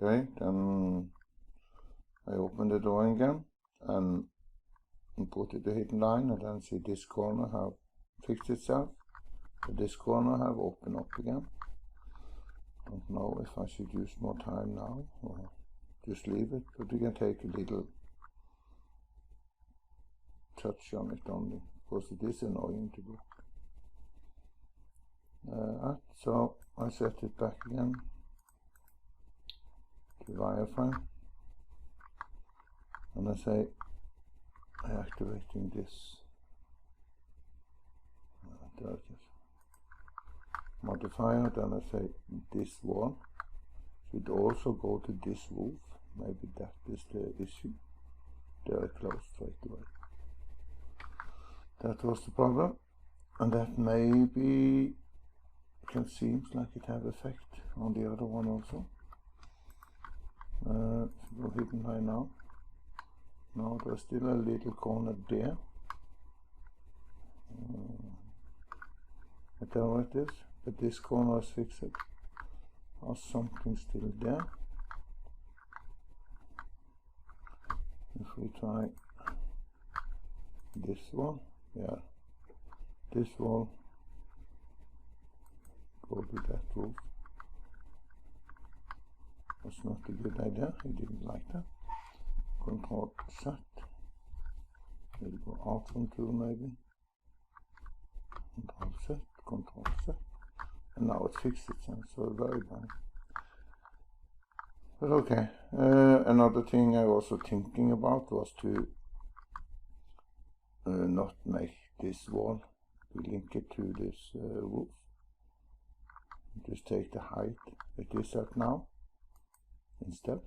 Okay, then I open the drawing again and put it the hidden line, and then see this corner have fixed itself. This corner have opened up again. Don't know if I should use more time now or just leave it, but you can take a little touch on it only, because it is annoying to look. So I set it back again to wireframe, and I say I'm activating this. There it is. Modifier, then I say this wall should also go to this roof. Maybe that is the issue. There I close straight away. That was the problem, and that maybe seems like it have effect on the other one also. Go hidden line now. Now there's still a little corner there. Whatever it is, but this corner is fixed. Or something still there. If we try this one, yeah, this wall, go to that roof. That's not a good idea, he didn't like that. Control Z. We'll go out from 2 maybe. Control Z. And now it fixed itself, so very bad. But okay, another thing I was also thinking about was to not make this wall, we link it to this roof. Just take the height it is at now instead.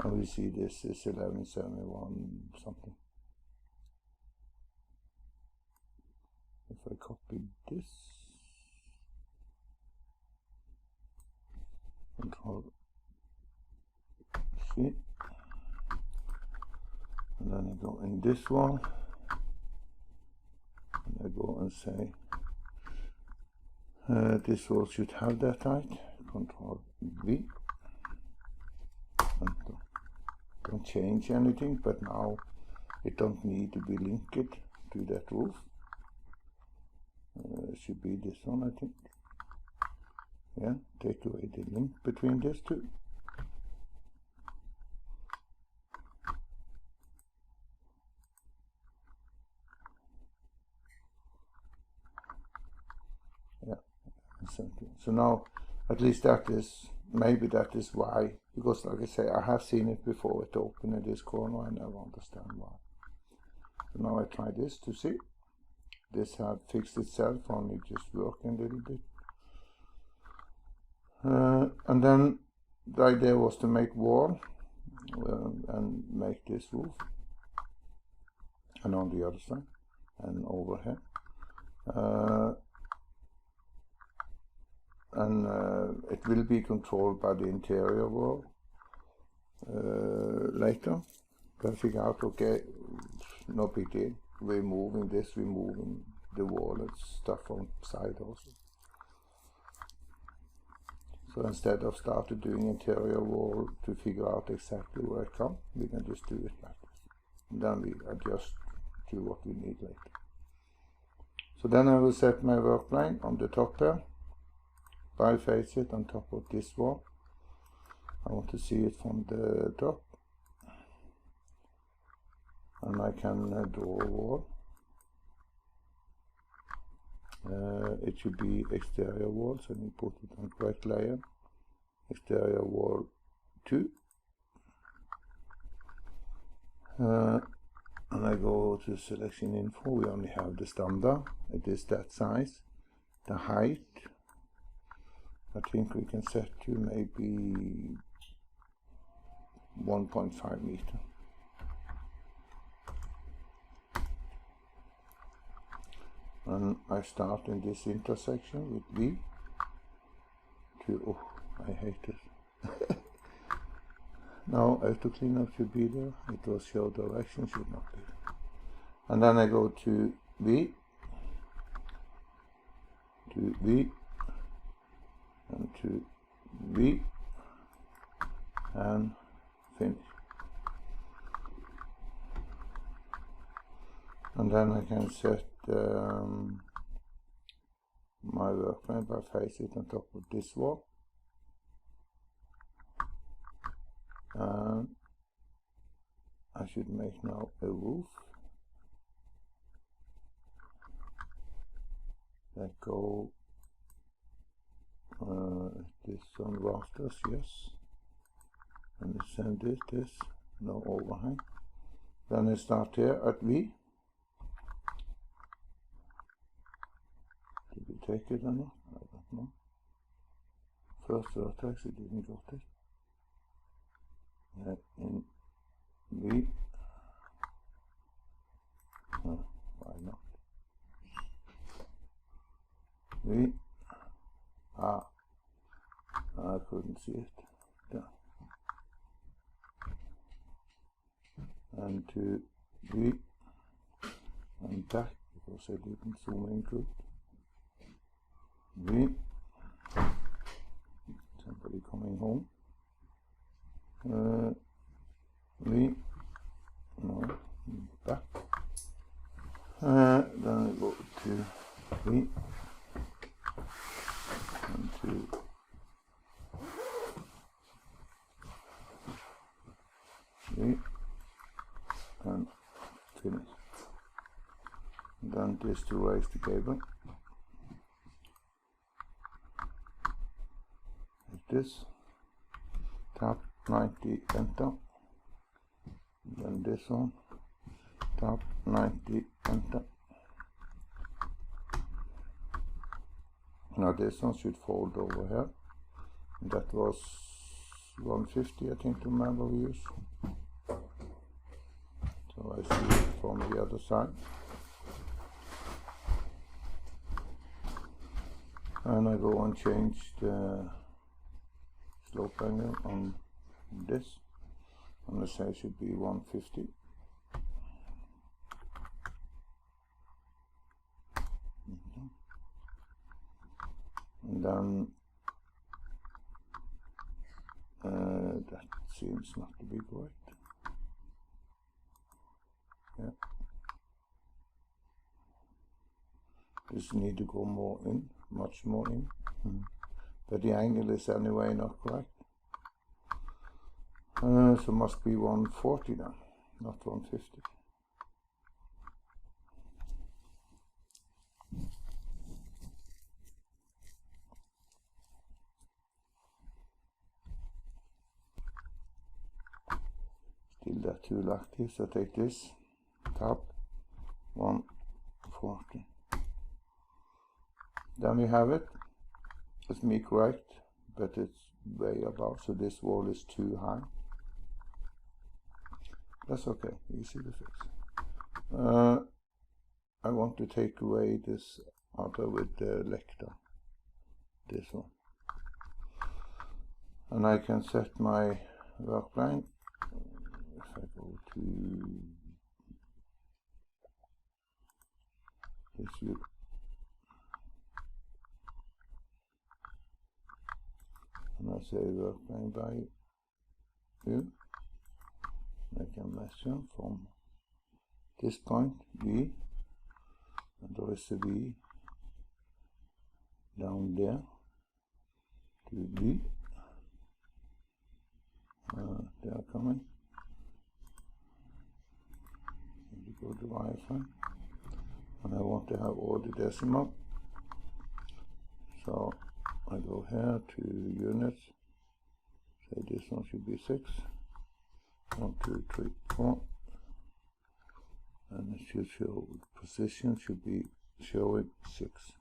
And we see this is 1171 something. If I copy this, Control C, and then I go in this wall, and I go and say this wall should have that height. Control V, and don't change anything, but now it don't need to be linked to that roof. It should be this one, I think. Yeah, take away the link between these two. Yeah, so now at least that is, maybe that is why, because like I say, I have seen it before, it open in this corner, I never understand why. So now I try this to see. This have fixed itself, only just working a little bit. And then the idea was to make wall and make this roof, and on the other side and over here, and it will be controlled by the interior wall later. But I figure out, okay, no big deal, removing this, removing the wall and stuff on side also. So instead of started doing interior wall to figure out exactly where it comes, we can just do it like this. And then we adjust to what we need later. So then I will set my work plane on the top here, biface it on top of this wall. I want to see it from the top. And I can draw a wall. It should be exterior wall, so we put it on correct layer. Exterior wall 2. And I go to selection info, we only have the standard, it is that size. The height, I think we can set to maybe 1.5 meter. And I start in this intersection with V to, oh, I hate it. Now auto cleanup should be there, it will show direction, should not be there. And then I go to V, and to V, and finish. And then I can set my workbench by face it on top of this wall, and I should make now a roof that go this on rafters, yes, and send this, no overhang. Then I start here at V. Did we take it or not? I don't know. First vertex, it didn't got it. In V. Oh, why not? V. Ah, I couldn't see it. There. And to V. And back, because I didn't zoom in good. V. Somebody coming home. V. No, back. Then I go to V. And to V. And finish. And then this to raise the cable. Like this. Tap 90, enter. Then this one. Tap 90, enter. Now this one should fold over here. That was 150, I think, to remember we use. So I see it from the other side. And I go and change the slope angle on this. And I say it should be 150. And then that seems not to be correct. Yeah. This need to go more in, much more in. But the angle is anyway not correct. So must be 140 then, not 150. Still that tool active, so take this, tab 140. Then we have it. It's me correct, but it's way above, so this wall is too high. That's okay, easy to fix. I want to take away this other with the lector, this one. And I can set my work plane. If I go to this view, and I say work plane by view, I can measure from this point V, and there is a V down there to V. They are coming. You go to wireframe, and I want to have all the decimal. So I go here to units. Say this one should be 6. 1, 2, 3, 4. And it should show the position should be showing 6.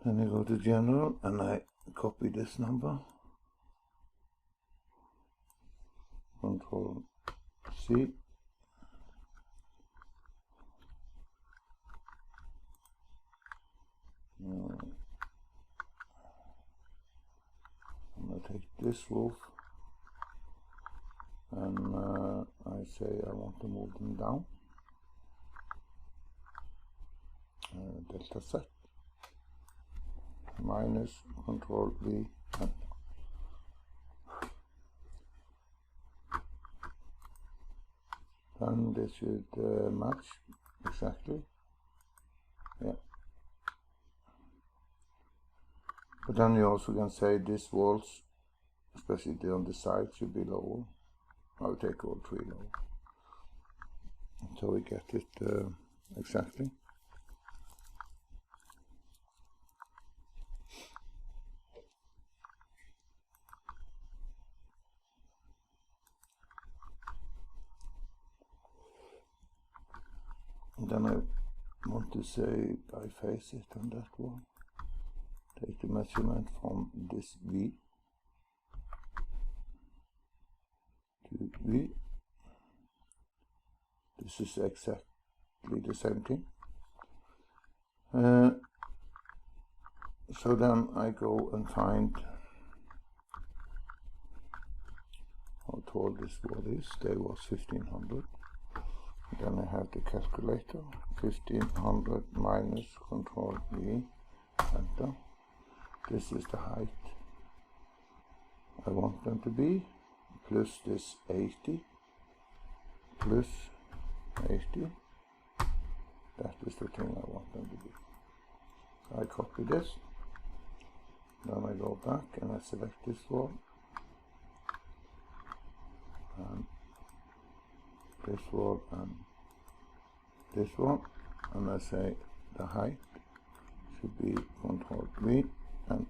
Then I go to general and I copy this number. Control C. I'm going to take this roof and I say I want to move them down. Delta set minus Control V, enter. and this should match exactly. Yeah. But then you also can say this walls, especially on the side, should be lower. I'll take all three lower. So we get it exactly. And then I want to say I face it on that one. Take the measurement from this V to V. This is exactly the same thing. So then I go and find how tall this wall is. There was 1500. Then I have the calculator. 1500 minus Control V, enter. This is the height I want them to be, plus this 80, plus 80. That is the thing I want them to be. So I copy this. Then I go back and I select this one, and this one, and this one, and I say the height should be Control V, and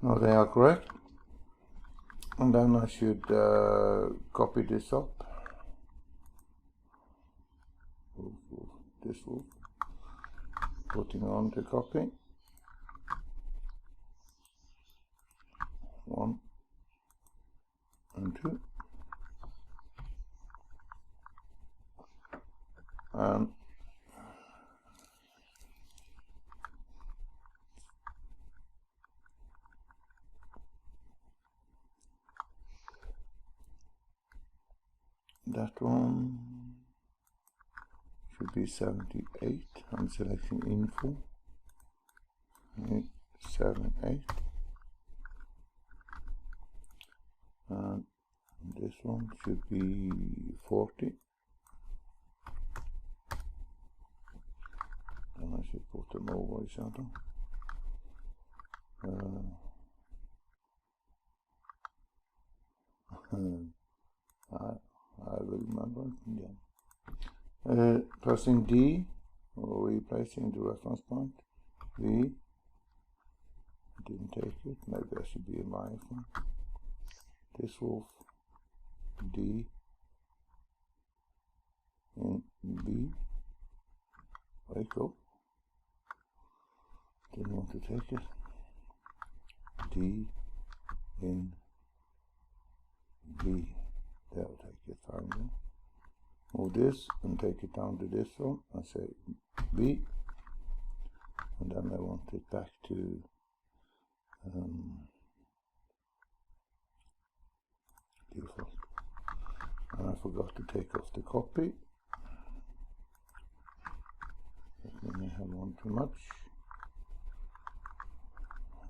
now they are correct. And then I should copy this up. This roof. Putting on the copy. 1 and 2. And that one should be 78. I'm selecting info. 78. And this one should be 40. And I should put them over each other. I will remember it again. Pressing D, or replacing the reference point. V. Didn't take it. Maybe I should be in my iPhone. This roof. D. In B. Wake up. Didn't want to take it. D. In B. There, I'll take it finally. Move this and take it down to this one and say B, and then I want it back to default. And I forgot to take off the copy. That may have one too much.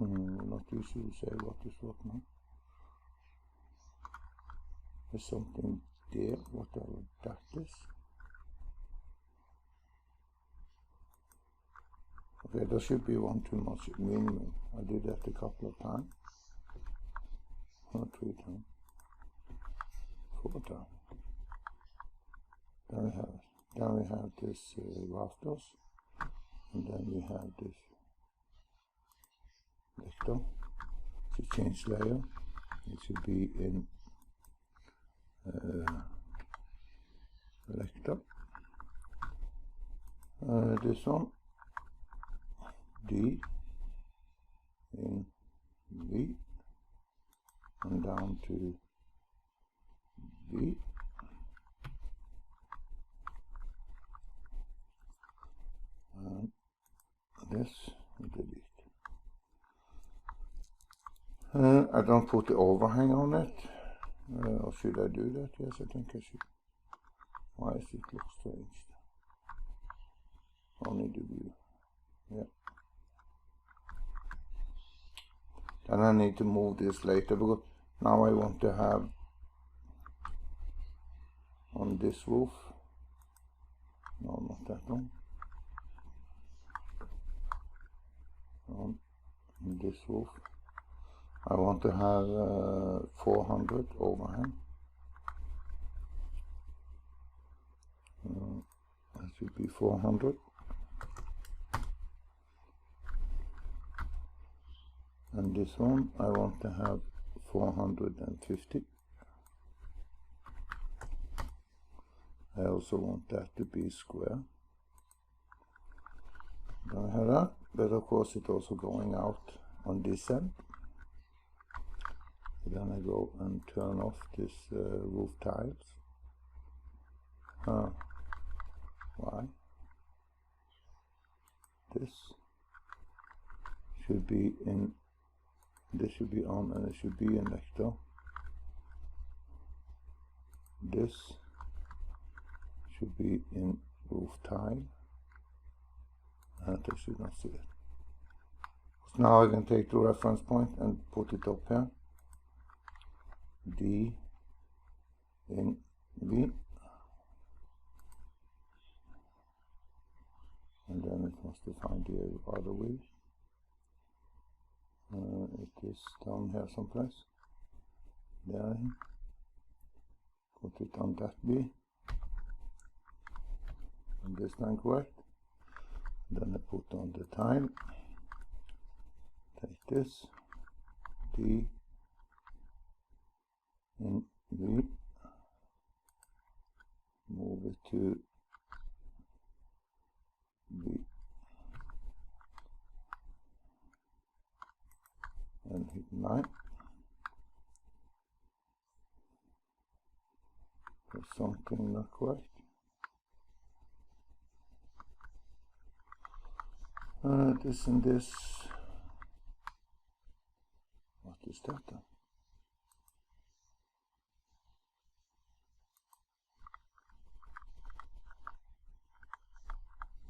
Not easy to say what is what now. There's something there, whatever that is. Okay, there should be one too much minimum. I did that a couple of times. Not 3 times. 4 times. Then we have this rafters, and then we have this vector. To change layer, it should be in vector. This one, D in V, and down to B. And this, delete. I don't put the overhang on it. Or should I do that? Yes, I think I should. Why does it look strange? Only the view. Yeah. Then I need to move this later, because now I want to have this roof. No, not that one. On this roof. I want to have 400 overhang. That should be 400. And this one I want to have 450. I also want that to be square. I have that, but of course it's also going out on this end. Then I go and turn off this roof tiles. Why? This should be in. This should be on, and it should be in vector. This should be in roof tile, and I should not see it. So now I can take the reference point and put it up here. D in V, and then it must define the other wheel. It is down here someplace. There. Put it on that B. And this line correct. Then I put on the tile. Take this. D in V. Move it to B. And hit 9. There's something not correct. This and this. What is that then?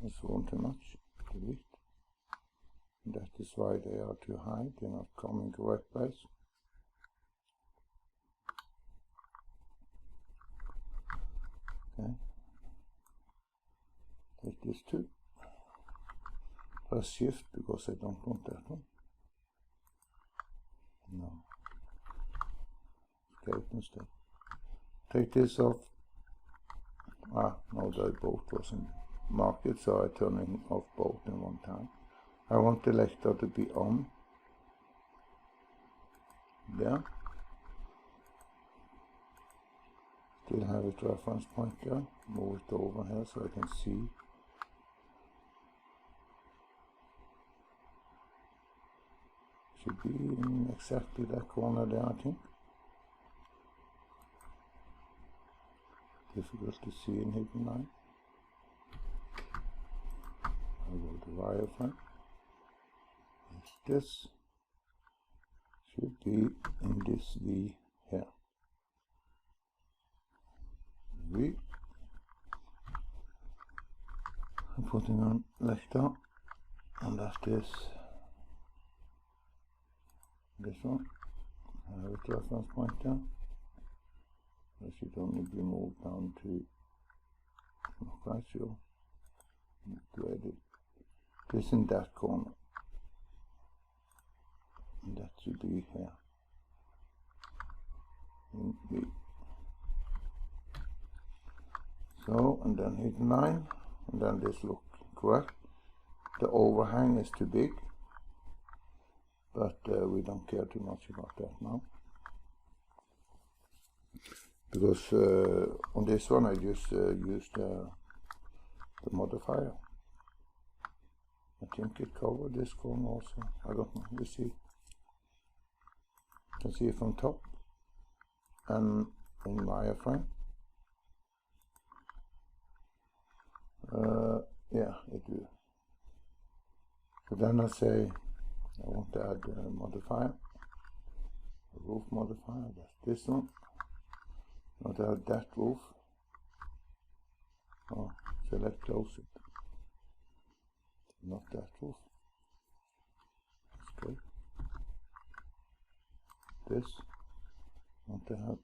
That's one too much. Delete. That is why they are too high, they're not coming correct place. Okay. Take this too. Press shift because I don't want that one. No. Escape instead. Take this off. No, the both wasn't marked, so I turn off both in one time. I want the lector to be on. There. Still have it reference point there. Move it over here so I can see. Should be in exactly that corner there, I think. Difficult to see in hidden line. I go to wireframe. This should be in this V here. V. I'm putting on lector, and that is this one. I have a reference point there. That should only be moved down to, not quite sure, to edit. This in that corner. And that should be here. In B. So, and then hit 9, and then this looks correct. The overhang is too big, but we don't care too much about that now. Because on this one I just used the modifier. I think it covered this corner also. I don't know, we'll see. You can see it from top and in wireframe. Yeah, it will. So then I say I want to add a modifier, a roof modifier. That's this one. I want to add that roof. Oh, select close it. Not that roof. Okay. This. I want to have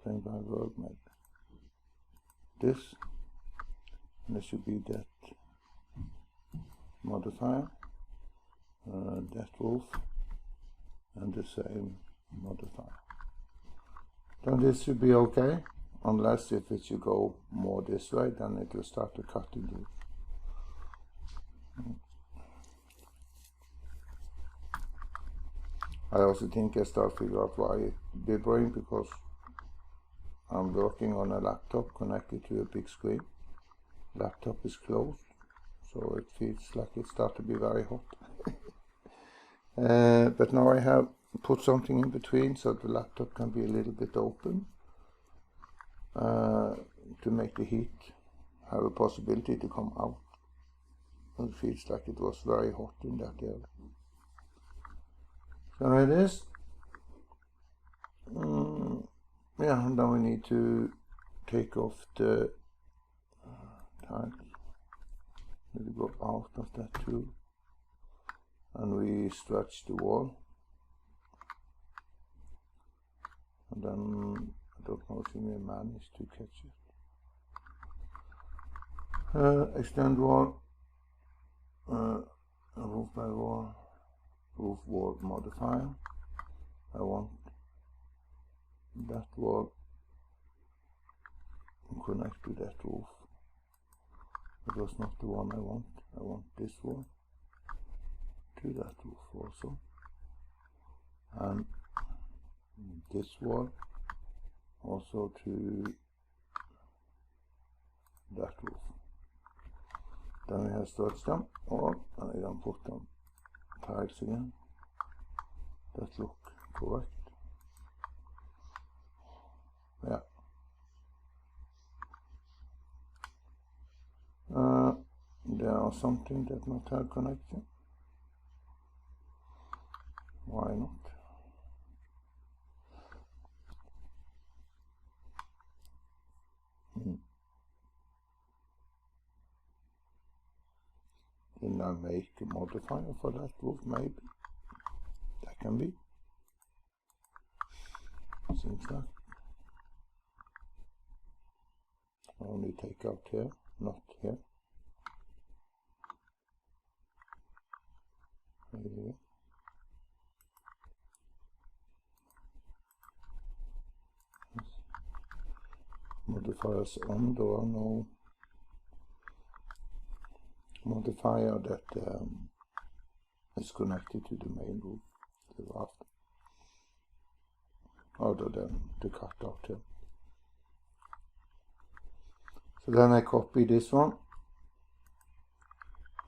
plain by world made. this, and there should be that modifier, that roof, and the same modifier. Then this should be okay, unless if it should go more this way, then it will start to cut in the roof. I also think I start to figure out why it's vibrating, because I'm working on a laptop connected to a big screen. Laptop is closed, so it feels like it starts to be very hot. But now I have put something in between so the laptop can be a little bit open to make the heat have a possibility to come out. It feels like it was very hot in that area. So it is. Yeah, and then we need to take off the tiles. We'll go out of that too. And we stretch the wall. And then, I don't know if we may manage to catch it. Extend wall, roof by wall, roof wall modifier. I want that wall to connect to that roof. It was not the one I want. I want this wall to that roof also, and this wall also to that roof. Then we have stretched them all, and I can put them tiles again that look correct. Yeah. There are something that not have connection. Why not? Can I make a modifier for that roof? Maybe that can be. Seems like. Only take out here, not here. There you go. Modifiers on, there are no modifier that is connected to the main roof, the raft, other than the cutout here. So then I copy this one,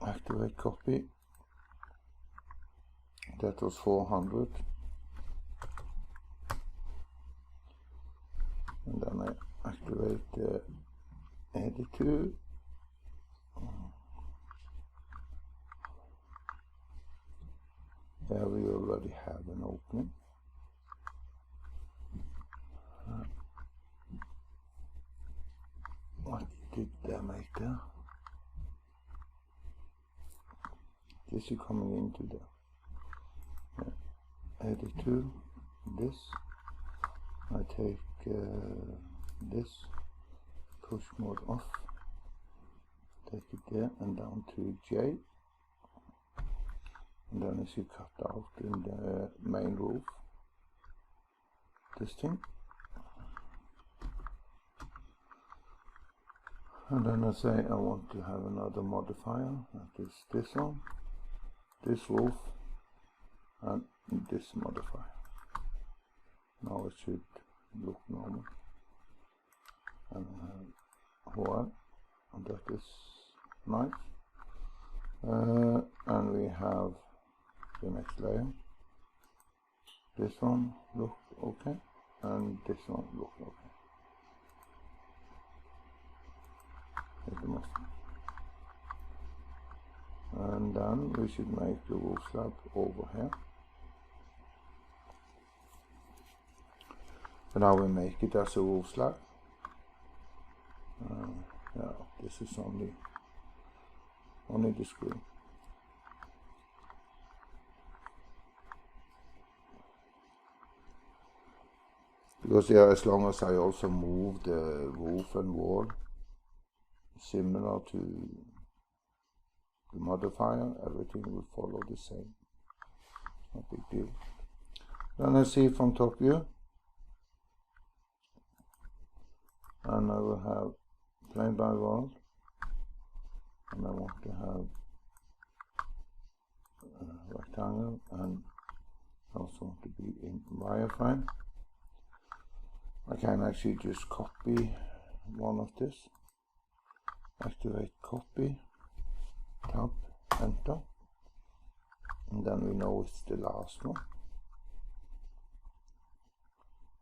activate copy, that was 400, and then I activate the editor. There we already have an opening. What did I make there? This is coming into the editor. This I take this push mode off, take it there and down to J. And then as you cut out in the main roof, this thing. And then I say I want to have another modifier, that is this one, this roof, and this modifier. Now it should look normal. And one, and that is nice. And we have the next layer. This one looks okay, and this one looks okay. And then we should make the roof slab over here. And now we make it as a roof slab. Yeah, this is only the screen. Because yeah, as long as I also move the roof and wall, similar to the modifier, everything will follow the same. No big deal. Then I see from top view, and I will have plane by world, and I want to have a rectangle, and also want to be in wireframe. I can actually just copy one of this, activate copy, tab, enter, and then we know it's the last one,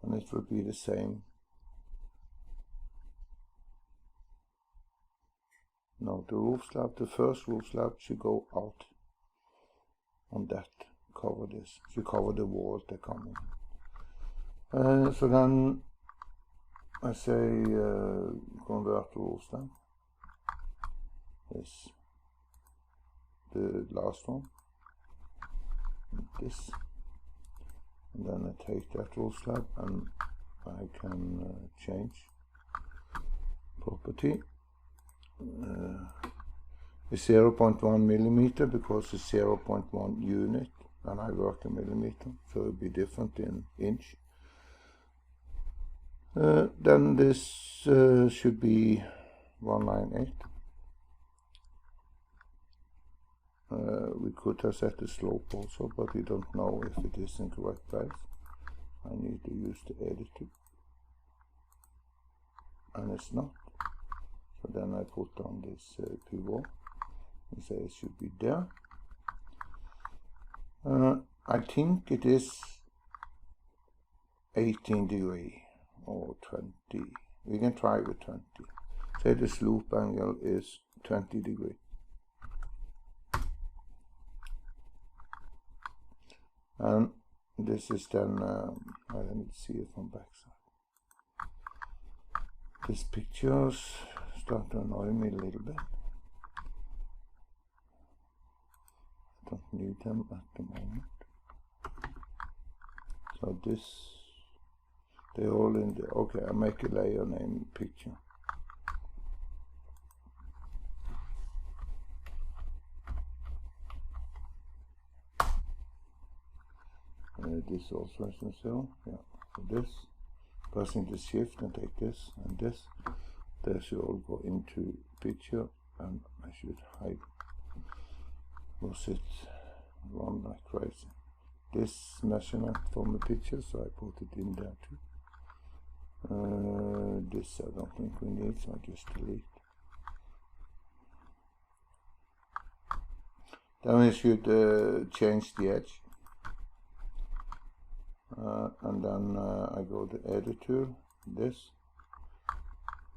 and it will be the same. Now the roof slab, the first roof slab should go out on that, cover this, should cover the walls that come in. So then I say convert to roof slab. This, the last one, this, and then I take that roof slab and I can change property. It's 0.1 millimeter because it's 0.1 unit, and I work in millimeter, so it will be different in inch. Then this should be 198. We could have set the slope also, but we don't know if it is in correct place. I need to use the editor, and it's not. So then I put on this pivot and say it should be there. I think it is 18 degree or 20. We can try with 20. Say the slope angle is 20 degree. And this is then, I need to see it from backside. These pictures start to annoy me a little bit. I don't need them at the moment. So this, they're all in the, okay, I make a layer name picture. This also is in zero, yeah, so this, pressing the shift and take this and this. They should all go into picture, and I should hide. Was it run like crazy? This measurement from the picture, so I put it in there too. This I don't think we need, so I just delete. Then we should change the edge. And then I go to editor, this.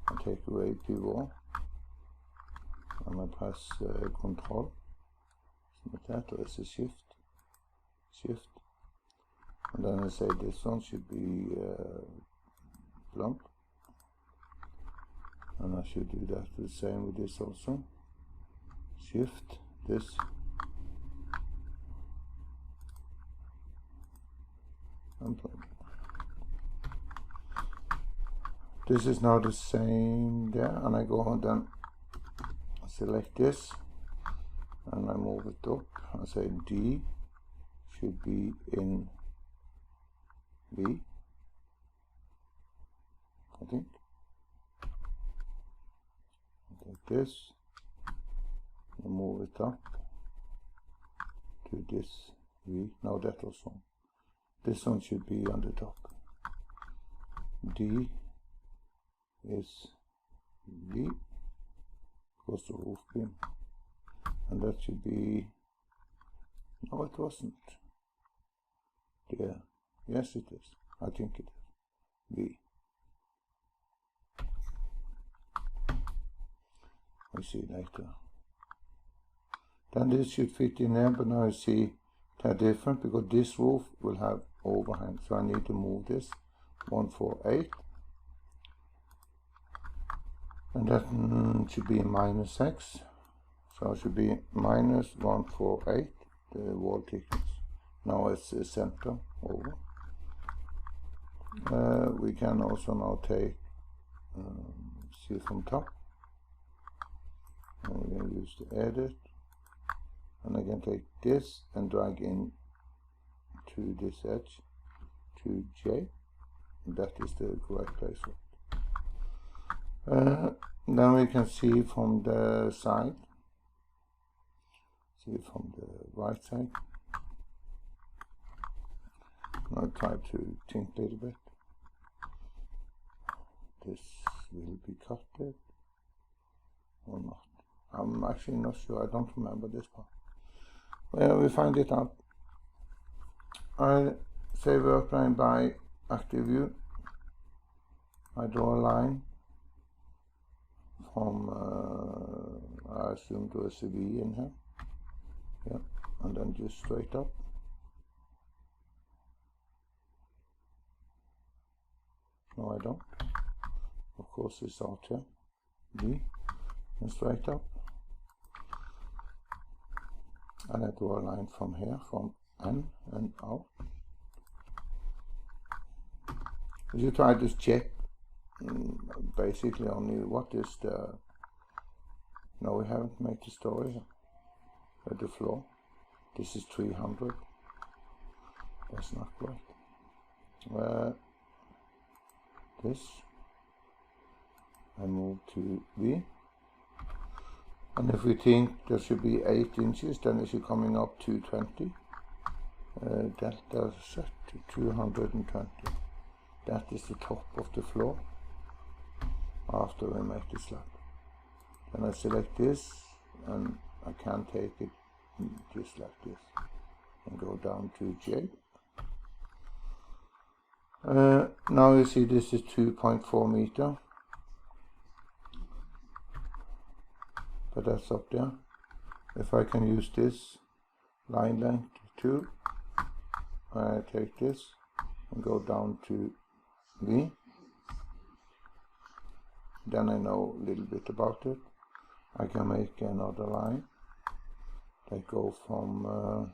I take away pivot, and I press control, like that, or it's a shift, and then I say this one should be blunt, and I should do that the same with this also, shift, this, and blunt. This is now the same there, and I go and then select this, and I move it up. I say D should be in V, I think. Take this, and move it up to this V. Now that was wrong. This one should be on the top. D is V, goes to roof beam, and that should be, no it wasn't, there, yes it is, I think it is, V. We see later. Then this should fit in there, but now you see they're different because this roof will have overhang, so I need to move this 148. And that should be minus X, so it should be minus 148, the wall thickness. Now it's a center over. We can also now take, see from top, And we're going to use the edit, and I can take this and drag in to this edge to J. That is the correct place. Then we can see from the side, from the right side. I'll try to think a little bit. This will be cut or not. I'm actually not sure. I don't remember this part. Well, we find it out. I save workline by active view. I draw a line from, I assume there is a V in here. Yeah, and then just straight up. No, I don't. Of course, it's out here. V, and straight up. And I draw a line from here, from N and out. If you try to check, basically only what is the, no, we haven't made the story at the floor. This is 300. That's not correct. This, I move to V. And if we think there should be 8 inches, then it should coming up to 20. Delta set to 220. That is the top of the floor after we make the slab. Then I select this, and I can take it just like this and go down to J. Now you see this is 2.4 meter, but that's up there. If I can use this line length too, I take this and go down to V. Then I know a little bit about it. I can make another line that go from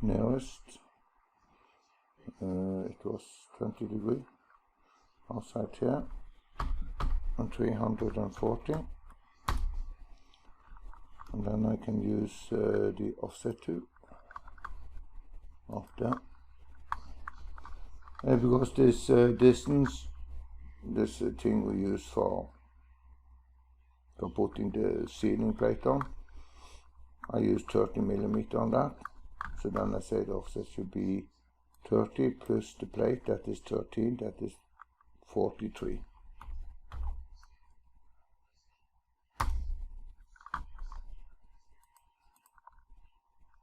nearest, it was 20 degrees outside here, and 340. And then I can use the offset too, up there. Because this distance, this thing we use for putting the ceiling plate on, I use 30 millimeter on that. So then I say the offset should be 30 plus the plate, that is 13, that is 43.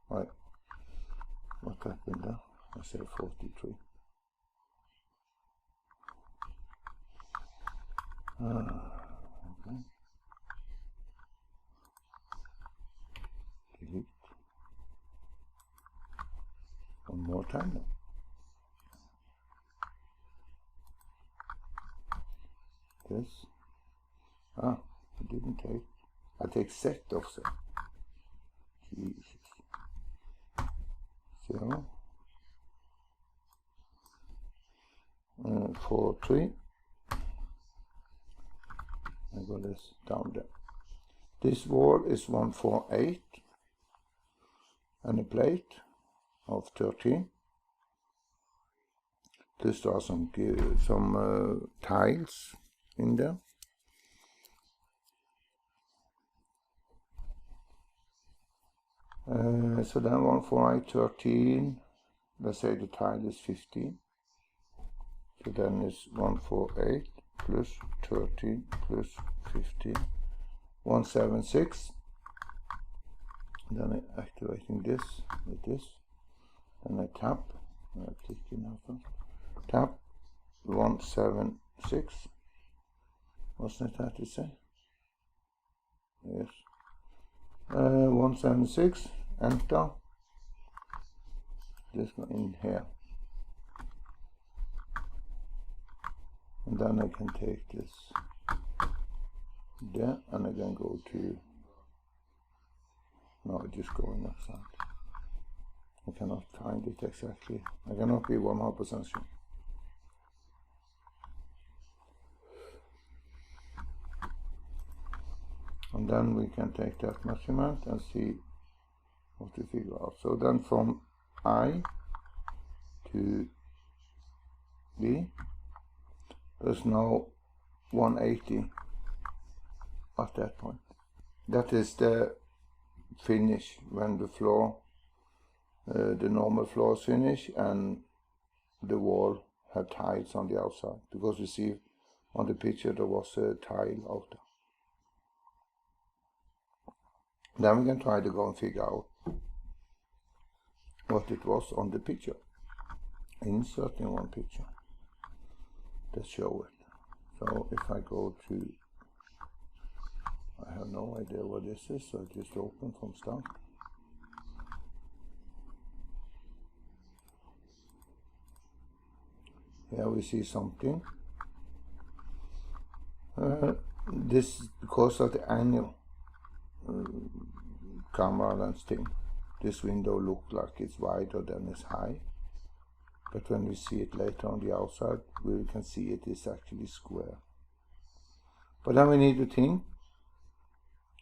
Right, what happened there? I say 43. Okay. Delete. One more time now. This. I didn't take. I take set offset. Jesus. 0. 4, 3. I go this down there. This wall is 148 and a plate of 13. Plus there are some tiles in there. So then 148, 13. Let's say the tile is 15. So then it's 148 plus 13 plus 15, 176. Then I'm activating this with this. Then I tap. Tap 176. Wasn't it that to say? Yes. 176. Enter. This one in here. And then I can take this there, and I can go to, no, just going outside. I cannot find it exactly. I cannot be 100% sure. And then we can take that measurement and see what we figure out. So then from I to B, there's now 180 at that point. That is the finish when the floor, the normal floor is finished and the wall had tiles on the outside, because you see on the picture there was a tile out there. Then we can try to go and figure out what it was on the picture. Inserting one picture to show it. So if I go to, I have no idea what this is, so I just open from start. Here we see something. This is because of the angle camera lens thing. This window looks like it's wider than it's high, but when we see it later on the outside, we can see it is actually square. But then we need to think.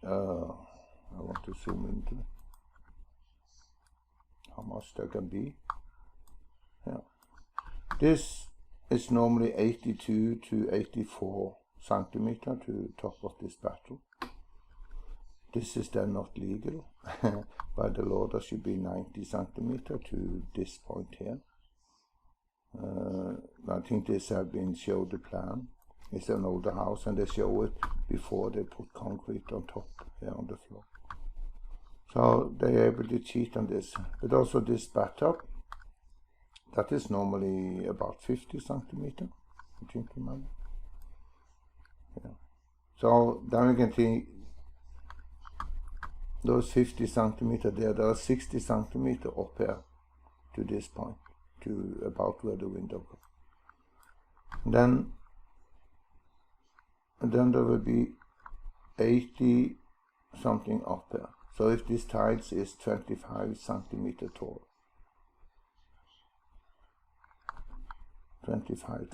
I want to zoom into how much there can be. Yeah, this is normally 82 to 84 centimeter to top of this battle. This is then not legal. By the law there should be 90 centimeter to this point here. I think this have been showed the plan. It's an older house and they show it before they put concrete on top here on the floor. So they are able to cheat on this. But also this bathtub, that is normally about 50 centimeter, I think, remember. Yeah. So then we can think those 50 centimeter there are 60 centimeter up here to this point, to about where the window goes. Then there will be 80 something up there. So if this tiles is 25 centimeter tall, 25,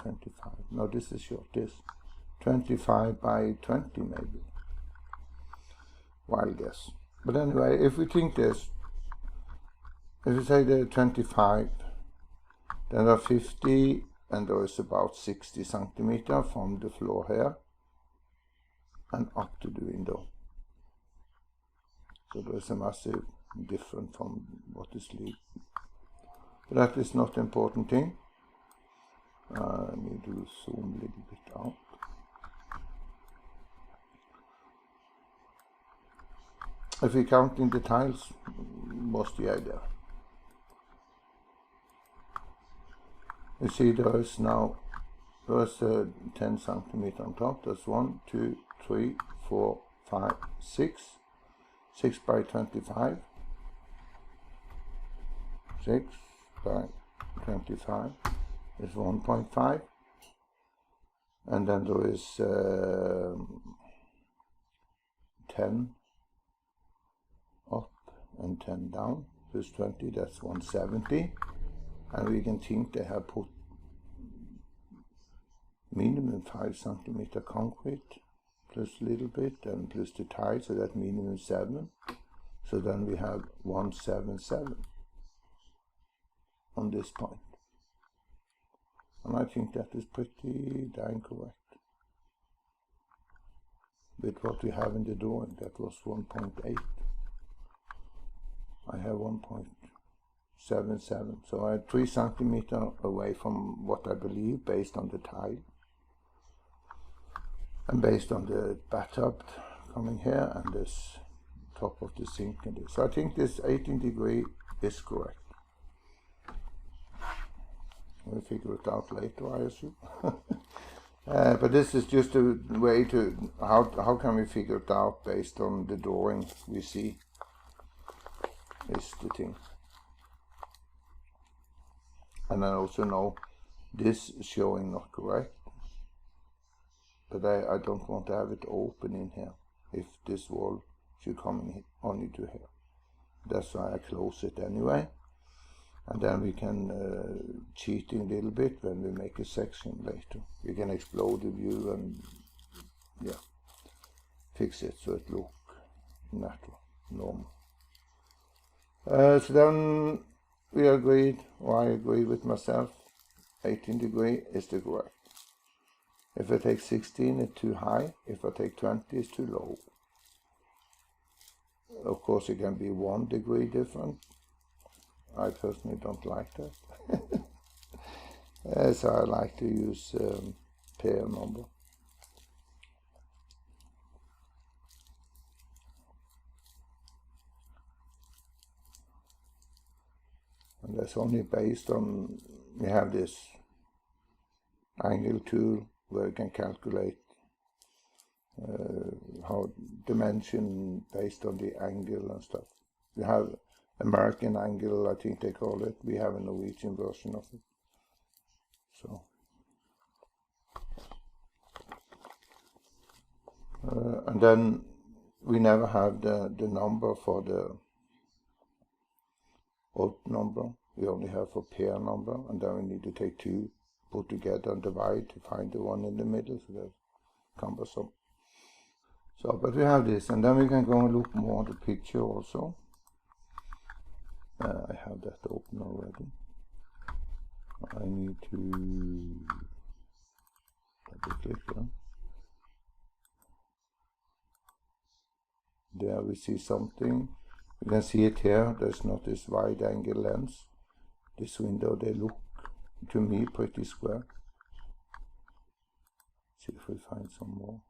no, this is short, this 25 by 20 maybe, wild guess. But anyway, if we think this, if we say they're 25, then there are 50 and there is about 60 centimeter from the floor here and up to the window. So there is a massive difference from what is legal. But that is not the important thing. I need to zoom a little bit out. If we count in the tiles, what's the idea? You see there's 10 centimeter on top. There's 1, 2, 3, 4, 5, 6. 6 by 25. 6 by 25 is 1.5. And then there is 10 up and 10 down, plus 20, that's 170. And we can think they have put minimum 5 centimeter concrete, plus a little bit, and plus the tile, so that minimum 7. So then we have 177 on this point. And I think that is pretty dang correct. With what we have in the drawing, that was 1.8. I have 1.77, so I'm 3 centimeter away from what I believe, based on the tile and based on the bathtub coming here and this top of the sink and this. So I think this 18 degree is correct. We'll figure it out later, I assume. But this is just a way to, how can we figure it out based on the drawing we see, is the thing. And I also know this is showing not correct, but I don't want to have it open in here if this wall should come in only to here. That's why I close it anyway, and then we can cheating a little bit when we make a section later. We can explode the view and yeah, fix it so it look natural, normal. So then we agreed, or I agree with myself, 18 degree is the correct. If I take 16, it's too high. If I take 20, it's too low. Of course, it can be 1 degree different. I personally don't like that. So I like to use pair number. And that's only based on, we have this angle tool where you can calculate how dimension based on the angle and stuff. We have American angle, I think they call it. We have a Norwegian version of it. So and then we never have the number for the odd number. We only have for pair number, and then we need to take 2, put together and divide to find the one in the middle, so that's cumbersome. So, but we have this, and then we can go and look more at the picture also. I have that open already. I need to double click there. There we see something. You can see it here. There's not this wide angle lens. This window, they look to me pretty square. See if we find some more.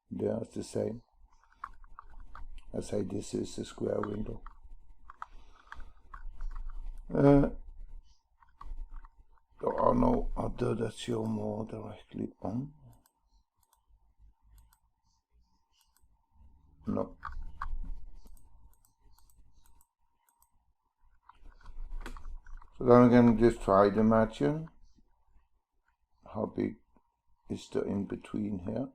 There it's the same. I say this is a square window. There are no other that show more directly on. No. So then we can just try to imagine how big is the in between here.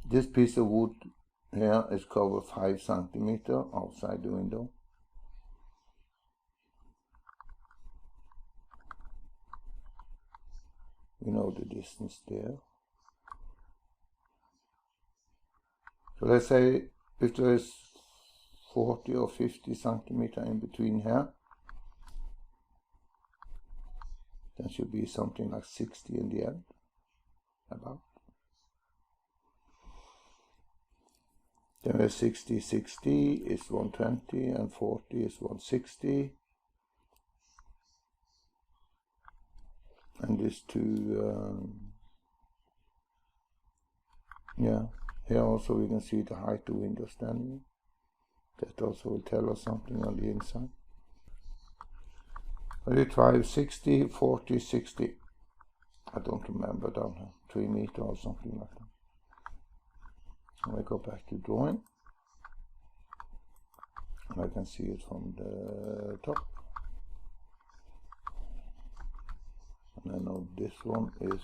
This piece of wood here is covered 5 centimeters outside the window. We know the distance there. So let's say if there is 40 or 50 centimeters in between here, then should be something like 60 in the end, about. Then we have 60, 60 is 120, and 40 is 160. And these two, yeah, here also we can see the height of window standing. That also will tell us something on the inside. But we try 60, 40, 60. I don't remember down here, 3 meters or something like that. And I go back to drawing. And I can see it from the top. And I know this one is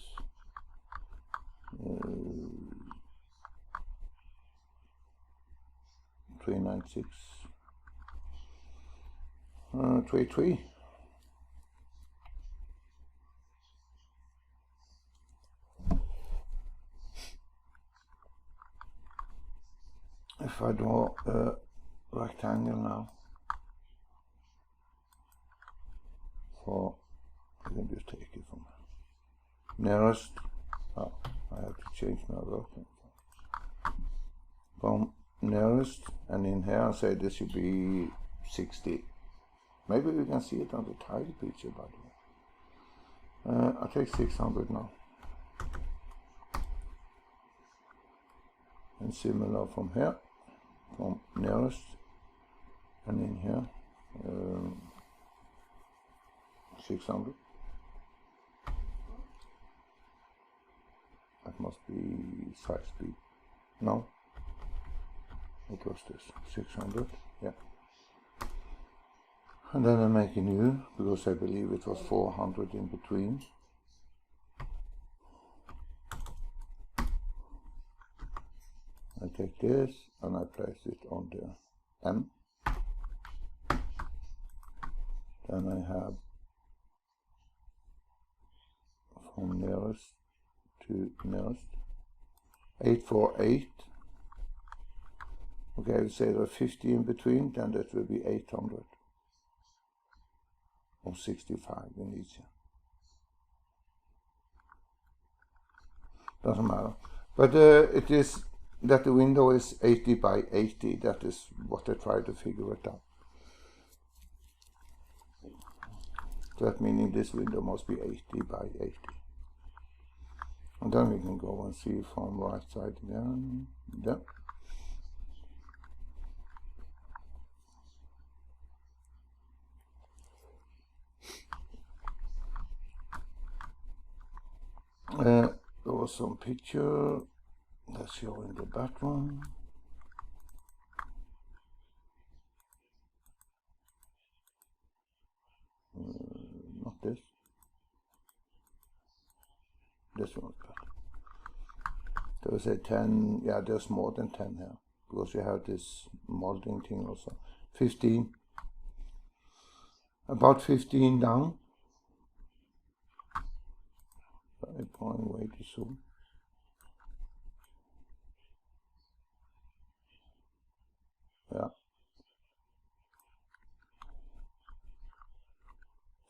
396, 33. If I draw a rectangle now, for, I can just take it from nearest, oh, I have to change my working. From nearest, and in here I say this should be 60. Maybe we can see it on the tile picture, by the way. I take 600 now. And similar from here, from nearest, and in here, 600. That must be size B. No, it was this 600. Yeah. And then I make a new, because I believe it was 400 in between. I take this and I place it on the M. Then I have from nearest to nearest. 848. Okay, we say there are 50 in between, then that will be 800 or 65 in each. Doesn't matter. But it is that the window is 80 by 80. That is what I try to figure it out. That meaning this window must be 80 by 80. And then we can go and see from right side again. There. There was some picture that's showing the back one. Not this. This one's better. There's a 10, yeah, there's more than 10 here, because you have this molding thing also. 15. About 15 down. I'm going way too soon. Yeah.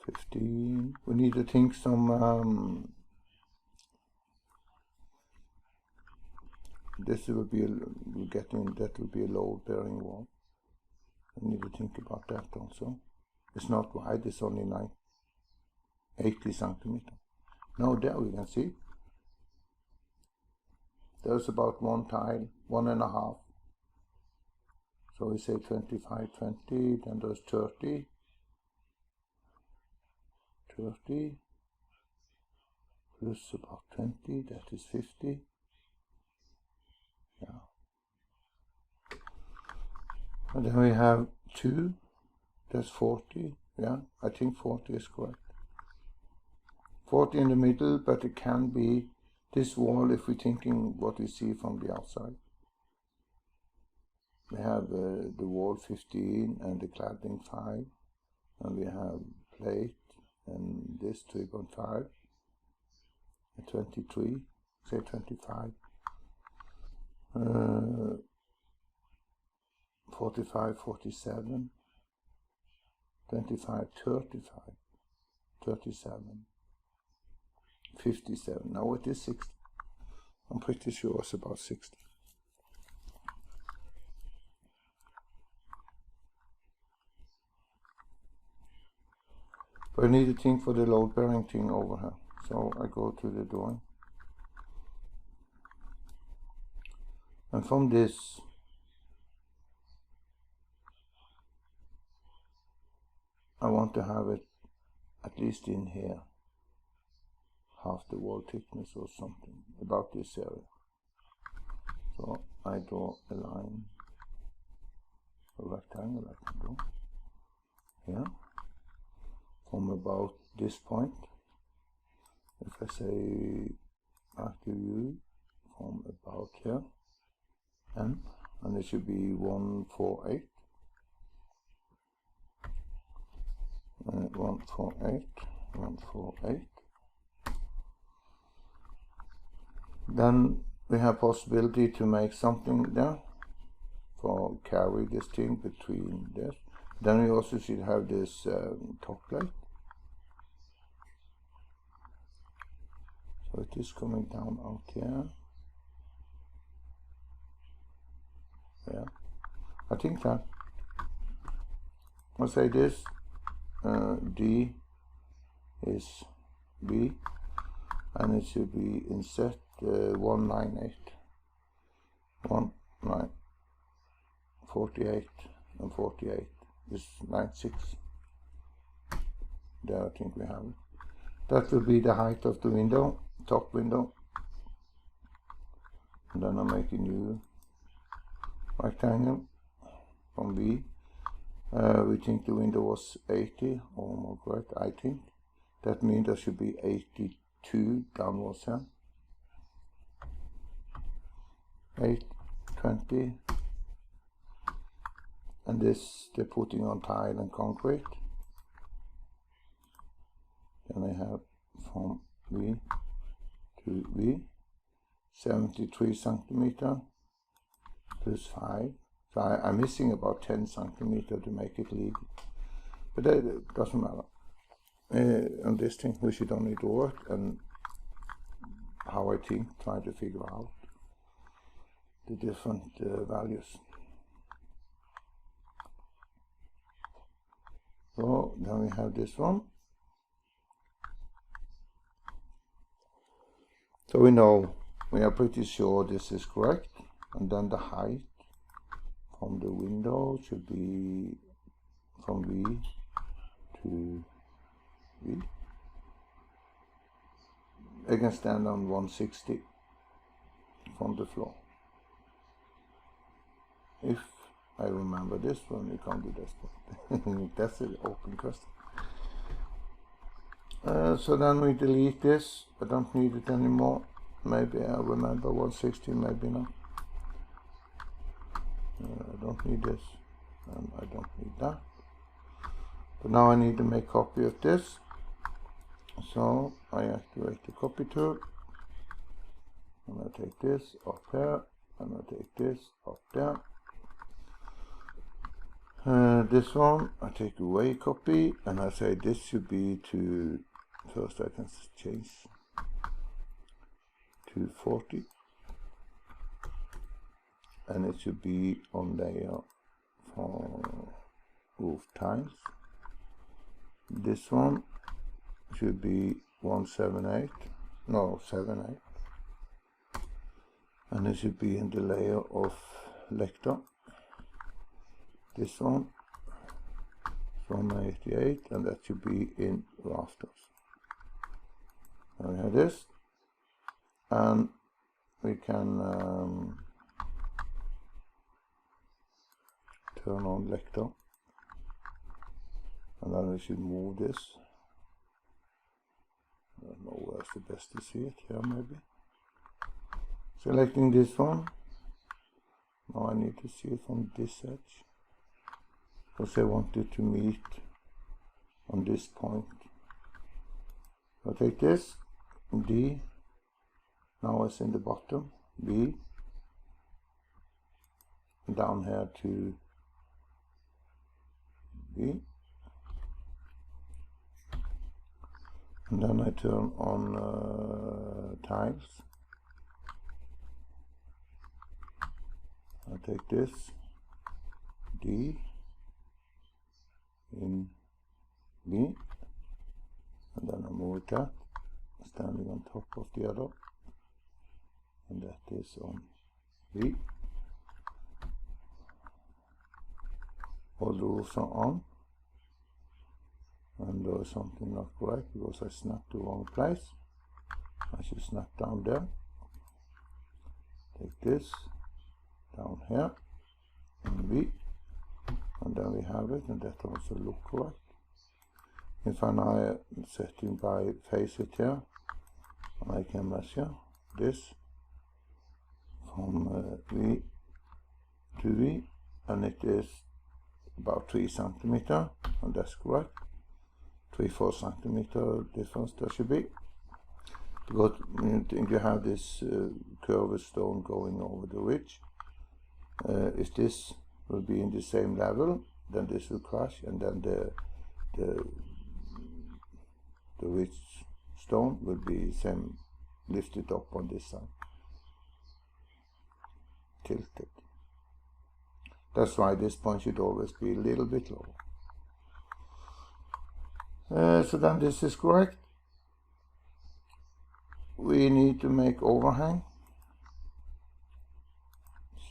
15. We need to think some this will be that will be a load bearing wall. I need to think about that also. It's not wide, it's only 80 centimeters. Now there we can see there's about one tile, 1.5. So we say 25, 20, then there's 30, plus about 20, that is 50. Yeah. And then we have 2, that's 40. Yeah, I think 40 is correct. 40 in the middle, but it can be this wall if we're thinking what we see from the outside. We have the wall 15 and the cladding 5, and we have plate and this 3.5, 23, say 25, 45, 47, 25, 35, 37, 57. Now it is 60. I'm pretty sure it's about 60. But I need to think for the load bearing thing over here. So I go to the drawing. And from this, I want to have it at least in here, half the wall thickness or something, about this area. So I draw a line, a rectangle I can do here, from about this point. If I say active view from about here, and it should be 148. 148, 148. Then we have possibility to make something there for carry this thing between this. Then we also should have this top plate. So it is coming down out here. Yeah, I think that. I'll say this. D is B, and it should be in set 198, 48 and 48 is 96. There I think we have it. That will be the height of the window, top window. And then I make a new rectangle from B. We think the window was 80, almost correct, I think. That means there should be 82 downwards here. 8, 20. And this they're putting on tile and concrete. Then I have from V to V, 73 centimeter plus 5. So I'm missing about 10 centimeter to make it legal, but it doesn't matter. On this thing we should only draw it and how I think, try to figure out the different values. So then we have this one. So we are pretty sure this is correct, and then the height from the window should be from V to V. I can stand on 160 from the floor. If I remember this one, you can't do this one. That's an open question. So then we delete this. I don't need it anymore. Maybe I remember 160, maybe not. I don't need this, and I don't need that. But now I need to make a copy of this. So I activate the copy tool, and I take this up here, and I take this up there. This one I take away copy, and I say this should be to, first I can change to 40, and it should be on layer for roof tiles. This one should be 178, no 78, and it should be in the layer of lecture. This one is 188, and that should be in rafters. Now we have this, and we can turn on lecture, and then we should move this. I don't know where's the best to see it, here maybe. Selecting this one. Now I need to see it from this edge, because I want it to meet on this point. So I take this, D, now it's in the bottom, B, down here to B, and then I turn on tiles. I take this, D, in B, and then I move that, standing on top of the other, and that is on B. All the roofs are on, and there is something not correct because I snapped the wrong place. I should snap down there. Take this down here, and B, and then we have it, and that also looks correct. If I now setting by face it here, I can measure this from V to V, and it is about 3 centimeter, and that's correct. 3-4 centimeter difference there should be, because you have this curved stone going over the ridge. If this will be in the same level, then this will crash, and then the ridge stone will be same lifted up on this side, tilted. That's why this point should always be a little bit lower. So then this is correct. We need to make overhang.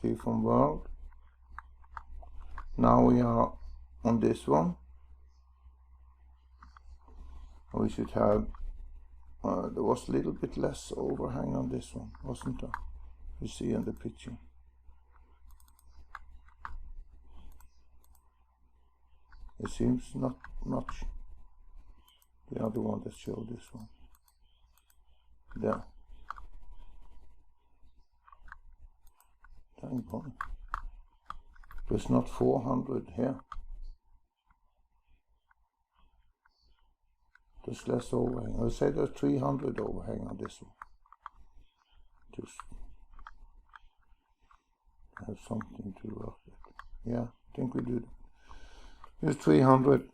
See from world. Now we are on this one. We should have, there was a little bit less overhang on this one, wasn't there? You see in the picture. It seems not much. The other one that showed this one. There. Dang boy. There's not 400 here. There's less overhang. I'll say there's 300 overhang on this one. Just have something to work with. Yeah, I think we do that. Here's 300.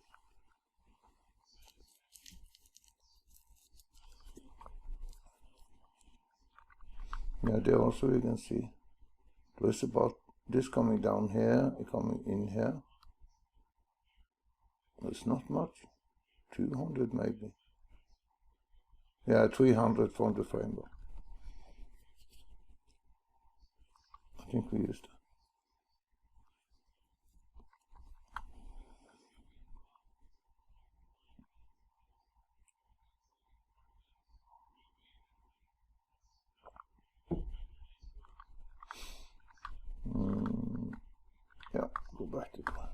Yeah, there also you can see there's about this coming down here, coming in here. It's not much. 200 maybe. Yeah, 300 from the framework. I think we used it. Yeah, go back to that.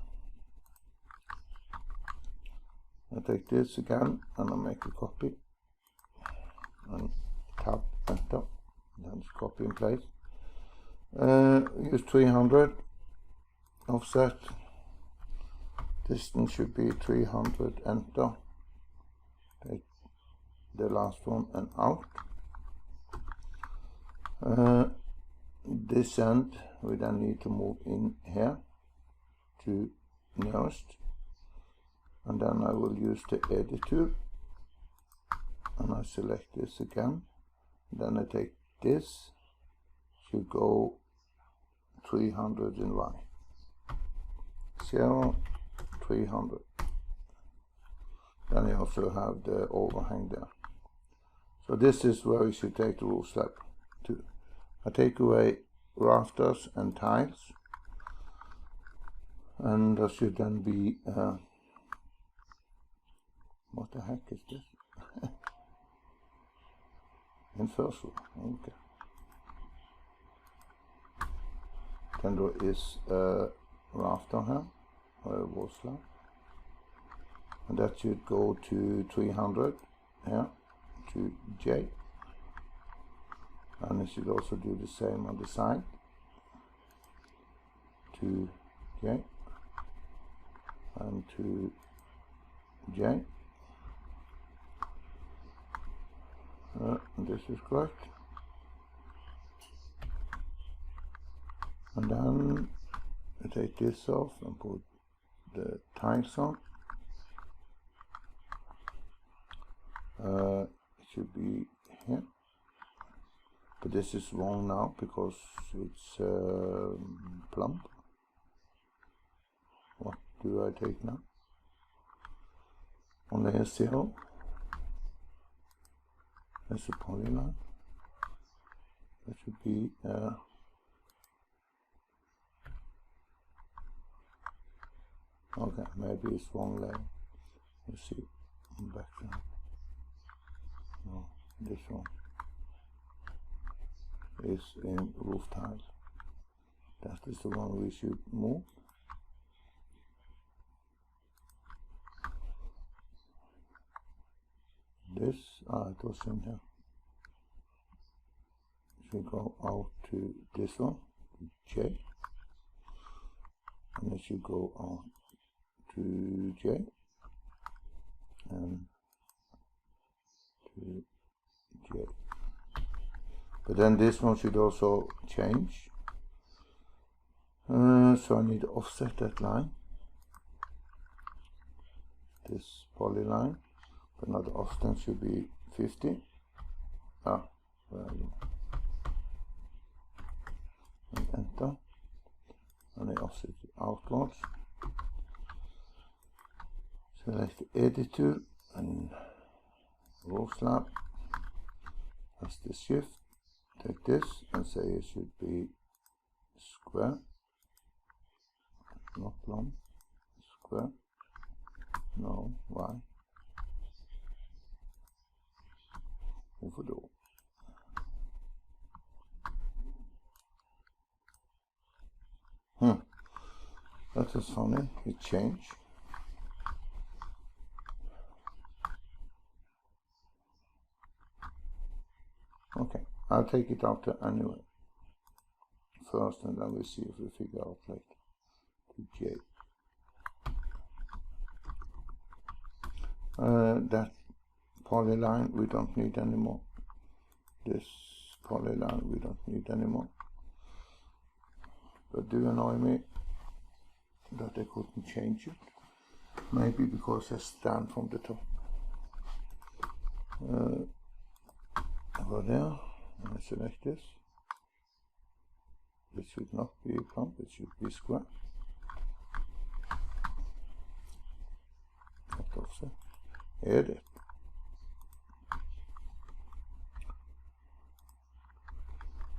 I take this again and I make a copy and tab enter, then it's copy in place. Use 300 offset. Distance should be 300, enter. Take the last one and out. This end we then need to move in here to nearest, and then I will use the editor and I select this again. Then I take this, should go 300 in Y. 0, 300. Then I also have the overhang there. So this is where we should take the roof slab to. I take away rafters and tiles, and there should then be what the heck is this? In first row, okay. Then there is a rafter here, or a wall slab, and that should go to 300 here to J. And it should also do the same on the side to J and to J. This is correct. And then I take this off and put the tiles on. It should be here. But this is wrong now because it's plump. What do I take now? On layer 0, there's a polyline. That should be okay, maybe it's wrong layer. Let's see. Back to it. No, this one is in roof tile. That is the one we should move. This, it was in here. Should go out to this one, to J, and it should go out to J and to J. But then this one should also change. So I need to offset that line, this polyline, but now the offset should be 50. Where are you? And enter, and I offset it outwards. Select the editor and roll slab. That's the shift. Take this and say it should be square, not long, square, no, Y, over the wall. That is funny, it changed. Okay, I'll take it out anyway first, and then we'll see if we figure out later. To J. That polyline we don't need anymore. This polyline we don't need anymore. But do annoy me that I couldn't change it. Maybe because I stand from the top. Over there, and I select this. This should not be a plumb, it should be square. Not offset. Edit.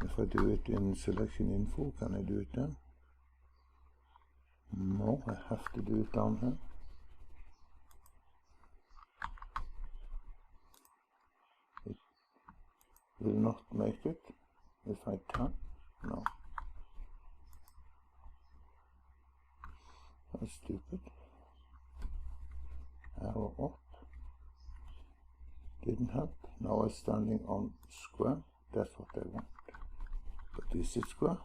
If I do it in selection info, can I do it then? No, I have to do it down here. It will not make it if I tap. No. That's stupid. Arrow up. Didn't help. Now I'm standing on square. That's what I want. But is it square?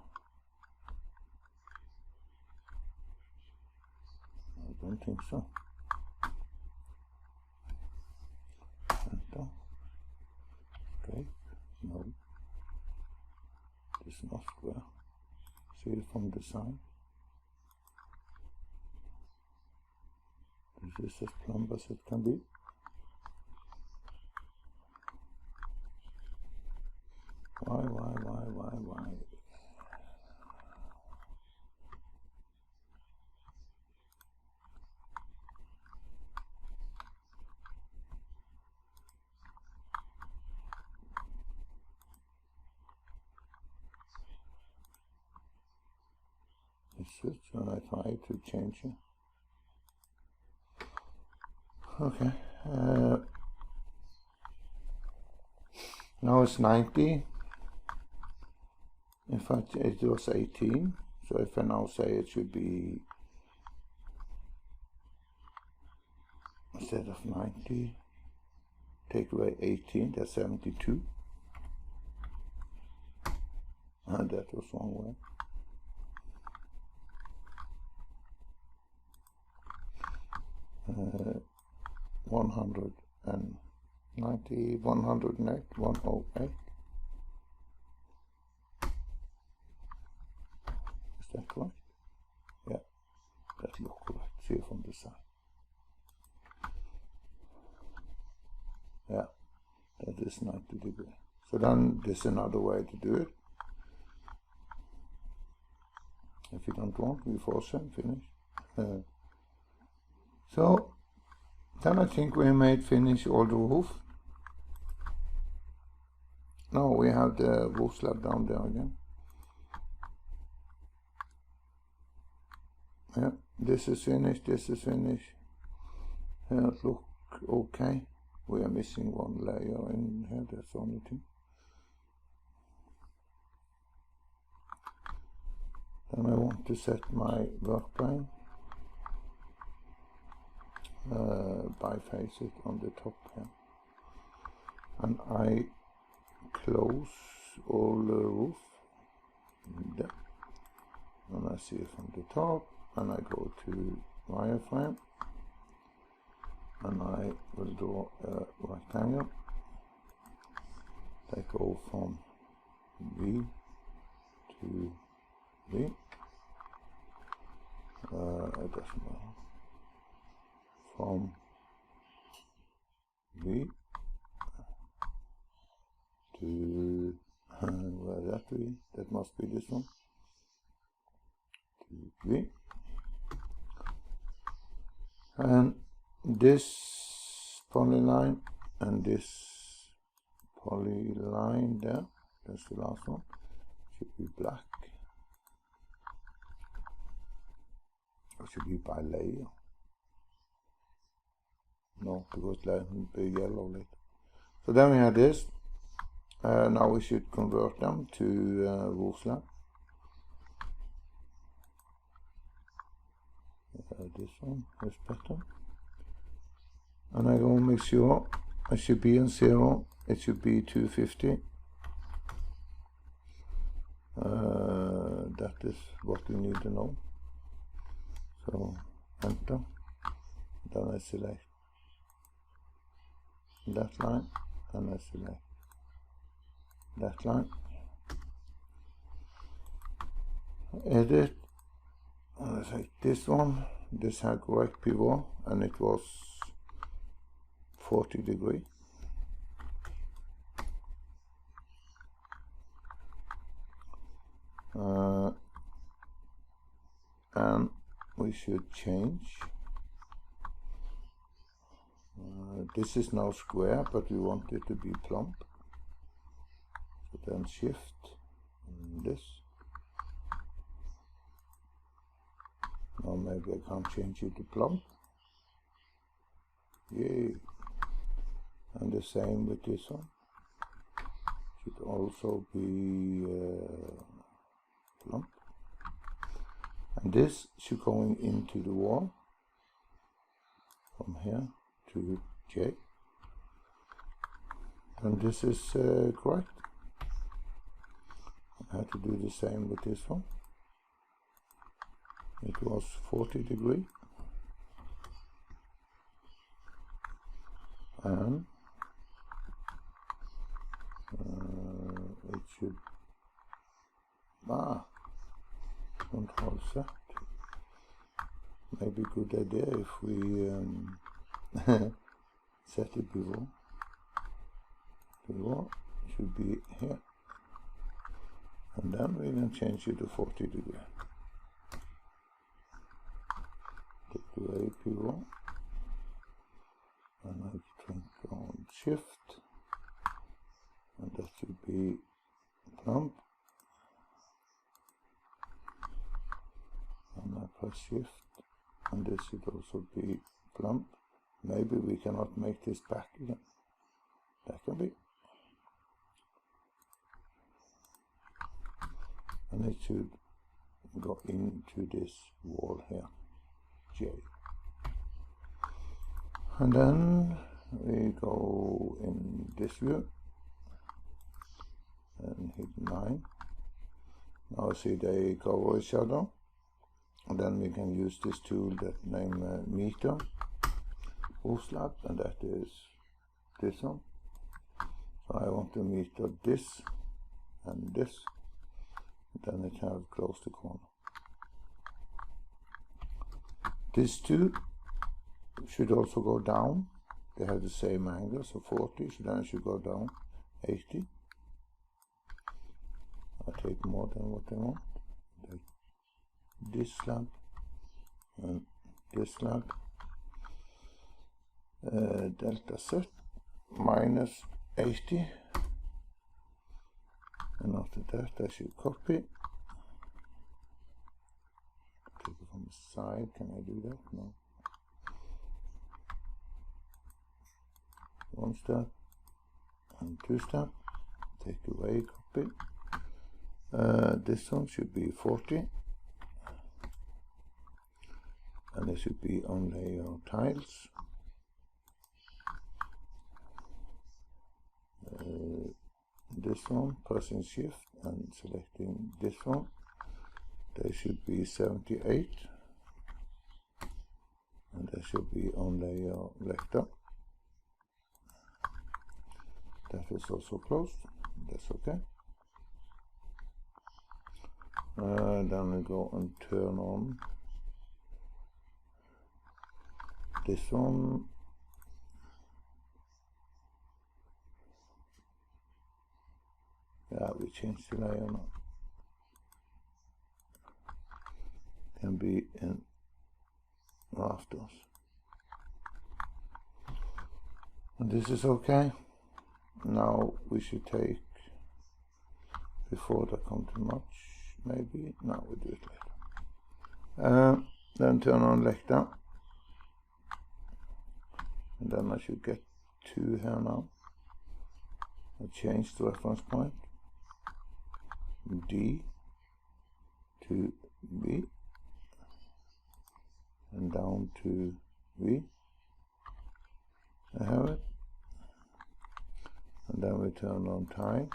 I don't think so. Enter. Straight. No. It's not square. See it from the side. This is as plumb as it can be. Why? It should, when I try to change it. Okay. Now it's 90. In fact, it was 18. So if I now say it should be, instead of 90, take away 18, that's 72. And that was wrong way. Uh, 190, 108, 108. Is that correct? Yeah, that looks correct. See it from the side. Yeah, that is 90 degrees. So then there's another way to do it. If you don't want, we force them, finish. So then I think we made finish all the roof. Now we have the roof slab down there again. Yeah, this is finished, this is finished. Here it look okay. We are missing one layer in here, that's the only thing. Then I want to set my work plane. Biface it on the top here, and I close all the roof there, and I see it from the top, and I go to wireframe, and I will draw a rectangle. They go from V to V. It doesn't matter. From V to where that V? That must be this one. To V, and this polyline and this polyline there. That's the last one. Should be black. Or should be by layer. No, because it will be yellow later. So then we have this. Now we should convert them to roof slab. This one is better. And I go make sure it should be on 0. It should be 250. That is what we need to know. So enter. Then I select that line, and I select that line. Edit, and I take this one. This had correct pivot, and it was 40 degrees. And we should change. This is now square, but we want it to be plump. So then shift this. Now maybe I can't change it to plump. Yay! And the same with this one. Should also be plump. And this should go into the wall from here to J. And this is correct. I have to do the same with this one. It was 40 degrees. And it should control set. Maybe a good idea if we set the pivot. Pivot should be here, and then we can change it to 40 degrees. Take away pivot, and I click on shift, and that should be plump. And I press shift, and this should also be plump. Maybe we cannot make this back again. That can be. And it should go into this wall here, J. And then we go in this view and hit 9. Now see they cover each other. And then we can use this tool that name meter overlap, and that is this one. So I want to meter this and this, then it has close the corner. These two should also go down. They have the same angle, so 40, so then it should go down 80. I take more than what I want. This slab and this slab, delta set minus 80, and after that I should copy, take it from the side. Can I do that? No. One step and two step, take away, copy. This one should be 40. And it should be on layer tiles. This one, pressing shift and selecting this one. They should be 78. And they should be on layer vector. That is also closed. That's okay. Then we go and turn on this one. Yeah, we change the layer now. Can be in rafters. And this is okay. Now we should take, before that comes too much, maybe, no, we do it later. Then turn on lector. And then I should get 2 here now. I change the reference point, D to B, and down to V. I have it. And then we turn on tie.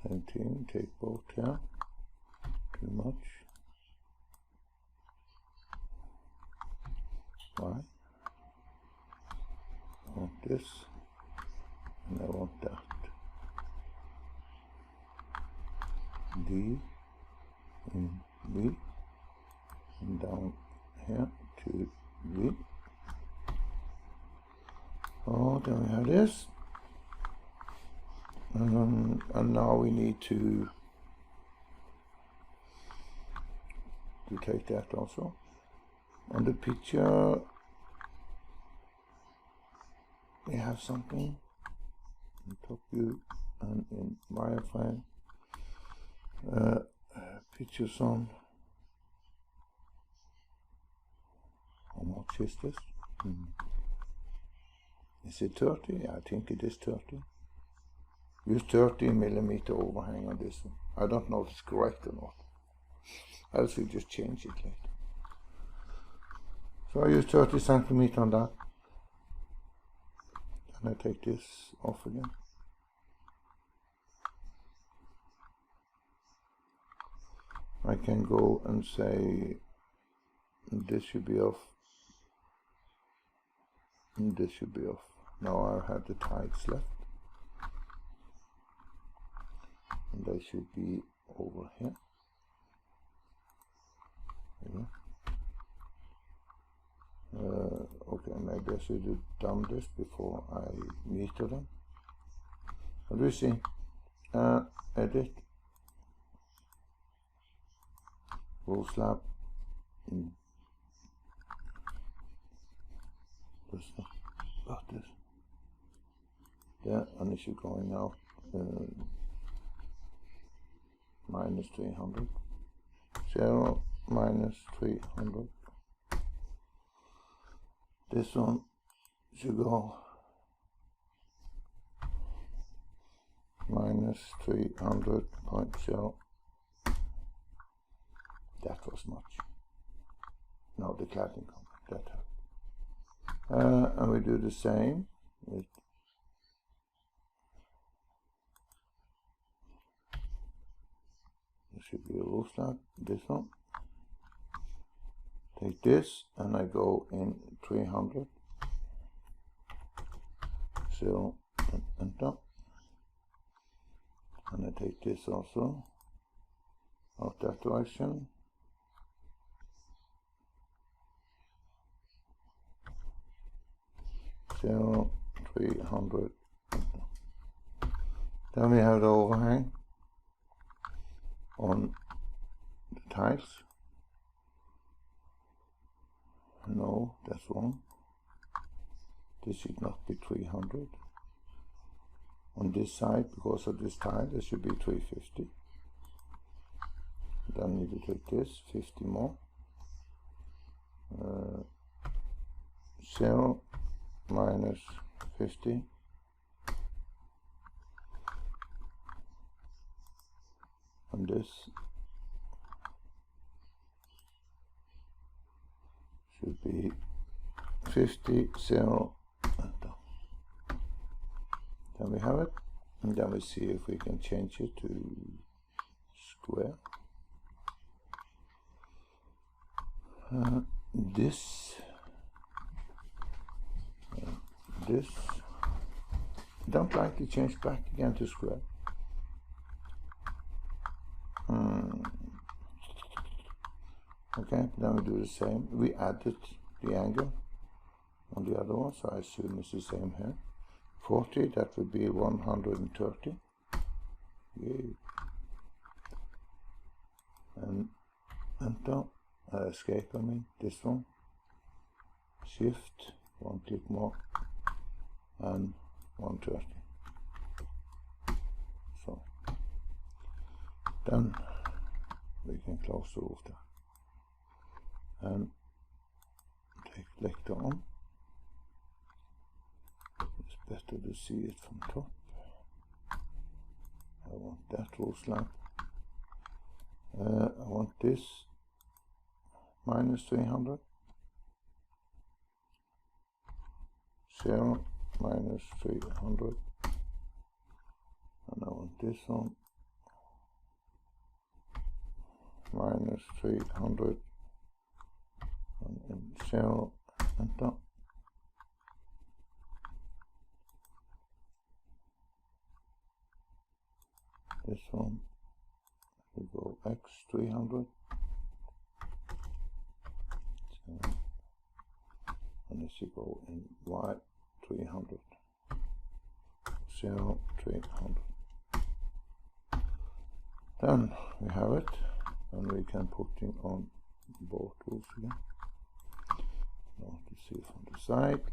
Same thing, take both here. Too much. Why? I want this. D in V, and down here to V. Oh, then we have this. And now we need to take that also. On the picture we have something in top view and in wireframe. Pictures on. How much is this? Is it 30? I think it is 30. Use 30mm overhang on this one. I don't know if it's correct or not. Else we just change it later. So I use 30 centimeter on that. And I take this off again. I can go and say this should be off. And this should be off. Now I have the tiles left. And they should be over here. Okay, maybe I should have done this before I meter them. What do you see? Edit. Roll slab. That's not about this. There, and it should going out. Minus 300. 0 minus 300. This one should go minus 300.0. That was much. Now the cladding comment, that helped. And we do the same with there should be a roof slab, this one. Take this and I go in 300. 0 and enter. And I take this also out that direction. 0, 300. Then we have the overhang on the tiles. No, that's wrong. This should not be 300. On this side, because of this tile, there should be 350. Then need to take this, 50 more. 0 minus 50. And this should be 50, 0, and down. Then we have it, and then we see if we can change it to square. This don't like to change back again to square. Okay, then we do the same. We added the angle on the other one, so I assume it's the same here. 40, that would be 130. Yay. And enter, escape, I mean, this one. Shift, one click more, and 130. So, then we can close the roof there. And take lector on. It's better to see it from top. I want that roof slab. I want this minus 300. 0 minus 300. And I want this one minus 300. And 0, enter. This one X 300. So, and this should go in Y 300. 0, 300. Then we have it, and we can put it on both tools again. Now to see from the side.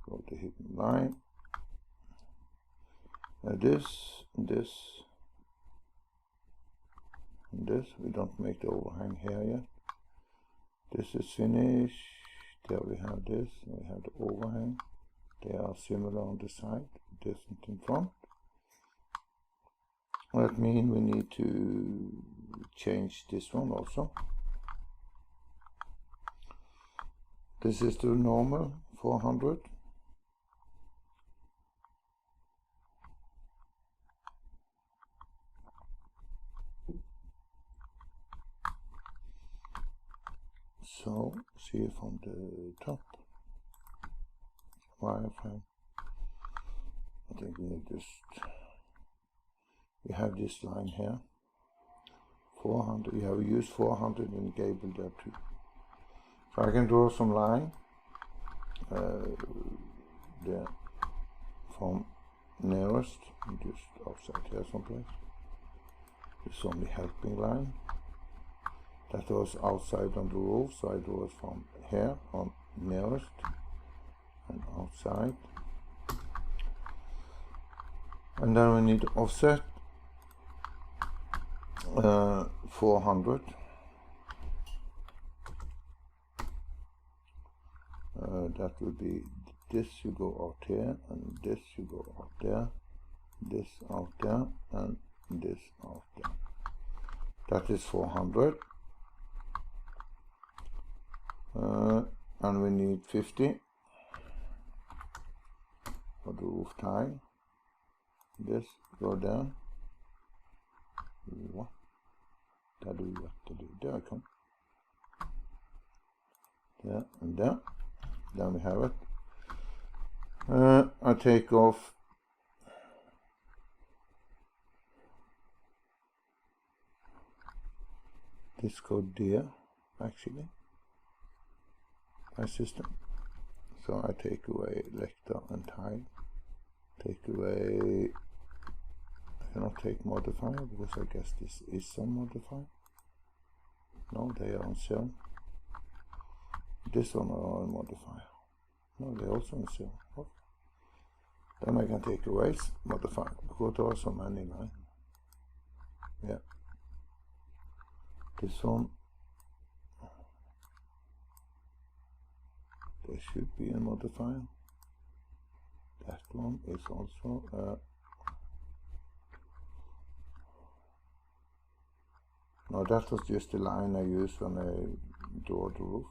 Go to hidden line. This, and this. We don't make the overhang here yet. This is finished. There we have this. We have the overhang. They are similar on the side, different in front. That means we need to change this one also. This is the normal 400. So see it from the top. Wireframe. I think we have this line here. 400. You have used 400 in gable there too. So I can draw some line there from nearest and just outside here someplace. It's only helping line. That was outside on the roof, so I draw it from here on nearest and outside. And then we need offset 400. That will be this you go out here, and this you go out there, this out there, and this out there. That is 400. And we need 50 for the roof tile. This go down. What? There I come. There and there. Then we have it. I take off this code there actually. My system. So I take away lector and tile. Take away. I cannot take modifier because I guess this is some modifier. No, they are on 0. This one are on modifier. No, they're also on 0. Oh. Then I can take away modifier because there are so many lines. Yeah. This one. There should be a modifier. That one is also no, that was just the line I used when I draw the roof.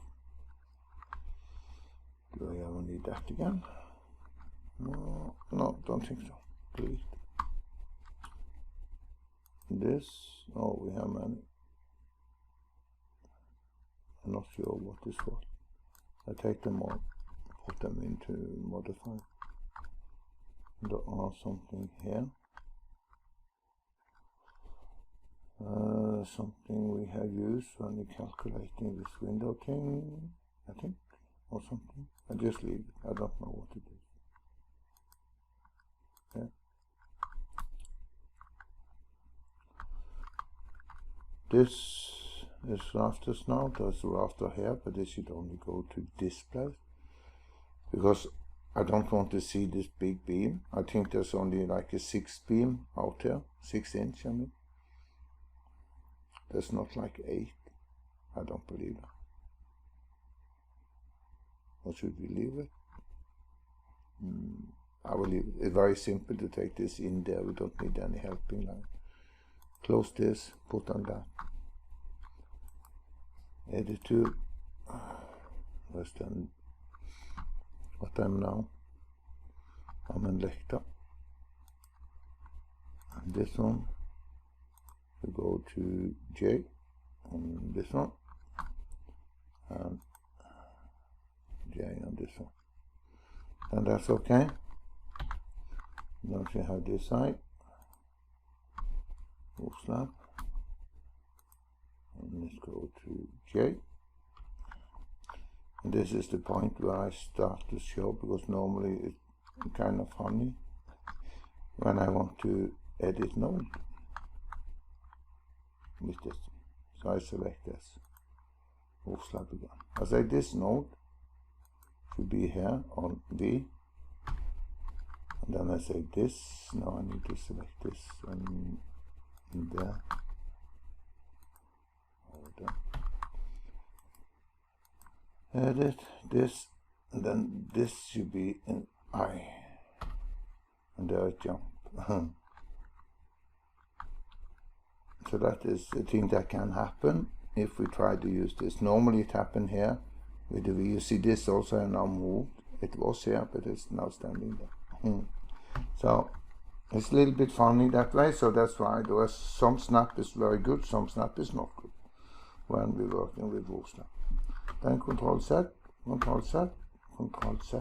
Do I ever need that again? No, don't think so. Please. This, oh, we have many. I'm not sure what this was. I take them all, put them into modify. There are something here. Something we have used when we're calculating this window thing, I think, or something. I just leave it. I don't know what it is. Yeah. This is rafters now. There's a rafter here, but this should only go to this place because I don't want to see this big beam. I think there's only like a 6 beam out here, 6 inch. I mean, there's not like 8. I don't believe that. Or should we leave it? I will leave it. It's very simple to take this in there. We don't need any helping line. Close this, put on that. Edit to less than what I'm now. I'm in lector. And this one we go to J on this one and J on this one. And that's okay. Now we have this side. Move slab. And let's go to J. And this is the point where I start to show, because normally it's kind of funny when I want to edit node with this. So I select this, move slab again. I say this node should be here on V, and then I say this. Now I need to select this and there. Edit this, and then this should be an I, and there I jump. So that is the thing that can happen if we try to use this. Normally it happened here with the V. You see this also now moved. It was here, but it's now standing there. So it's a little bit funny that way. So that's why there was some snap is very good, some snap is not good when we're working with move snap. Then Control Z, Control Z, Control Z.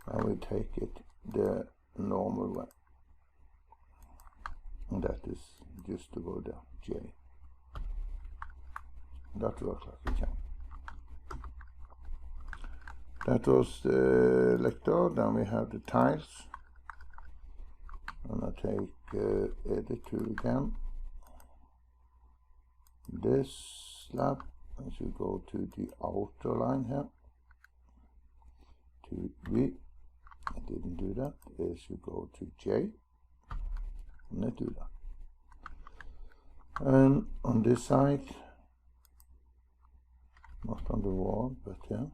I will take it the normal way. And that is just to go there, J. That works like a can. That was the lector. Then we have the tiles. And I take edit tool again. This slab, I should go to the outer line here. To V. I didn't do that. I should go to J. And I do that. And on this side, not on the wall, but here,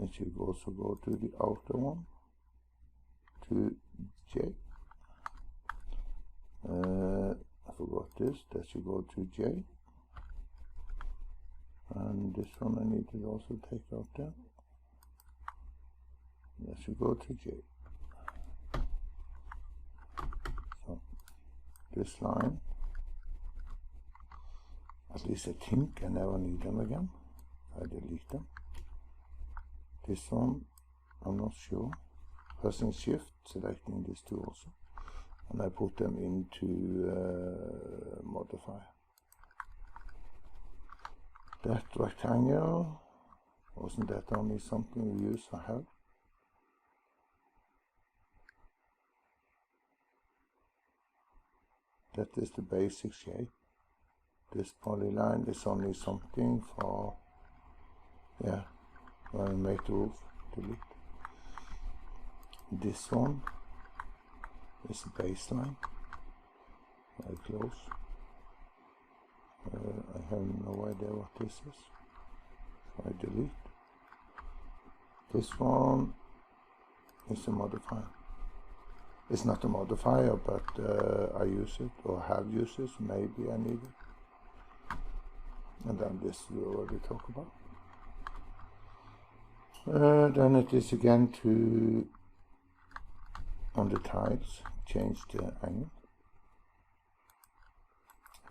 it should also go to the outer one, to J. I forgot this, that should go to J. And this one I need to also take out there. That should go to J. So this line, at least I think I never need them again. I delete them. This one, I'm not sure. Pressing Shift, selecting these two also, and I put them into modifier. That rectangle, wasn't that only something we use for help? That is the basic shape. This polyline is only something for, yeah, when I make the roof, delete. This one is the baseline, very close. I have no idea what this is, so I delete. This one is a modifier. It's not a modifier, but I use it, or have used it, maybe I need it. And then this we already talked about. Then it is again to, on the tiles, change the angle.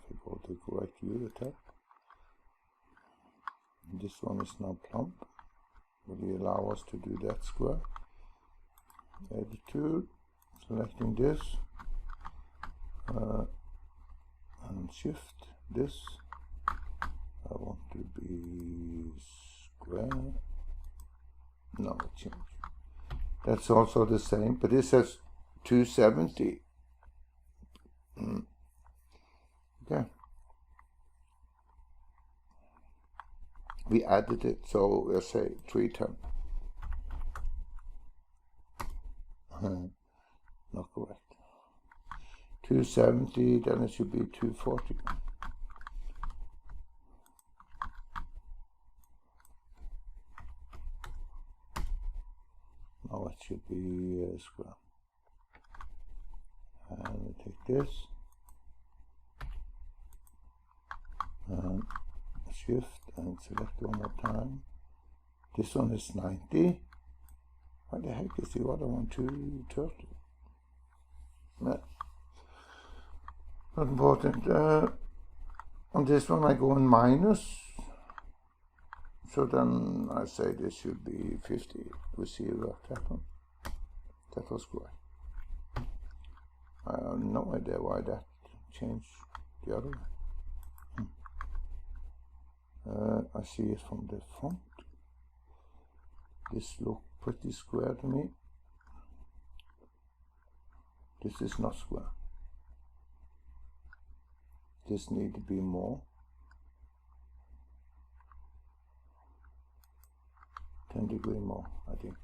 If I go to correct view, the tab. This one is now plump. Will allow us to do that square. Edit tool, selecting this, and shift this. I want to be square. No, change. That's also the same, but this has 270. Okay. We added it, so we'll say 310. Not correct. 270, then it should be 240. Now it should be square. And we take this and shift and select one more time. This one is 90. Why the heck is the other one 230? No, not important. On this one I go in minus. So then I say this should be 50. We see what happened. That was correct. I no idea why that changed the other way. I see it from the front. This looks pretty square to me. This is not square. This needs to be more. 10 degrees more, I think.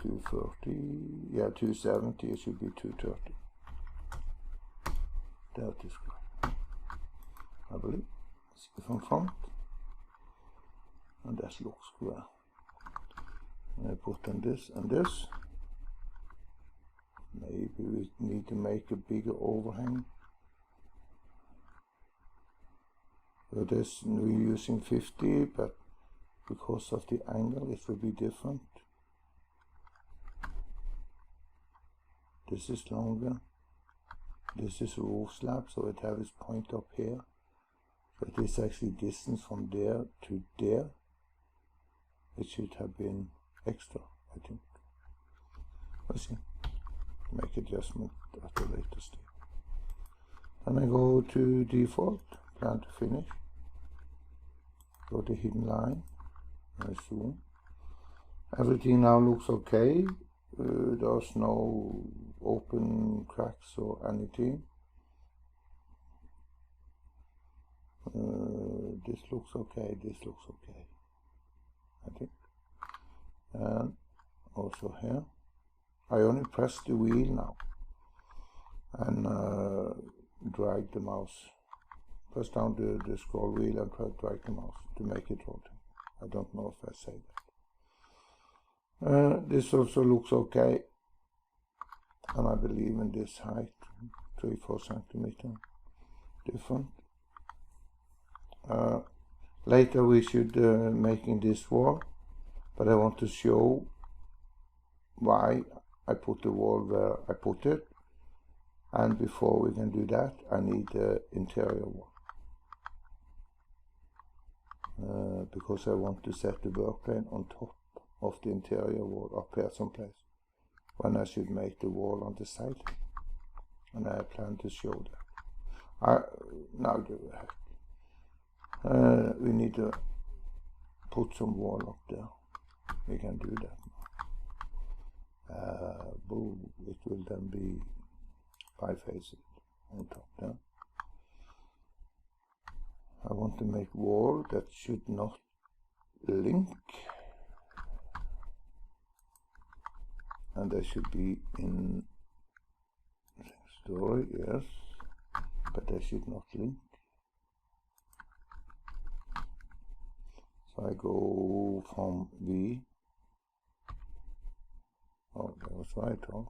$230, yeah, 270, it should be 230. That is correct, I believe. See from front, and that looks square. And I put in this and this. Maybe we need to make a bigger overhang. For this we're using 50, but because of the angle it will be different. This is longer. This is a roof slab, so it has its point up here. So it is actually distance from there to there. It should have been extra, I think. Let's see. Make adjustment at a later stage. Then I go to default, plan to finish. Go to hidden line. I zoom. Everything now looks okay. There's no open cracks or anything. This looks okay, this looks okay, I think. And also here, I only press the wheel now and drag the mouse. Press down the scroll wheel and drag the mouse to make it rotate. I don't know if I say that. This also looks okay, and I believe in this height, 3-4 centimeter different. Later we should making this wall, but I want to show why I put the wall where I put it, and before we can do that I need the interior wall. Because I want to set the work plane on top of the interior wall up here someplace, when I should make the wall on the side, and I plan to show that. Now we need to put some wall up there. We can do that. Boom, it will then be bifaceted on top there. I want to make wall that should not link, and they should be in story, yes, but they should not link. So I go from V. Oh, that was right, huh?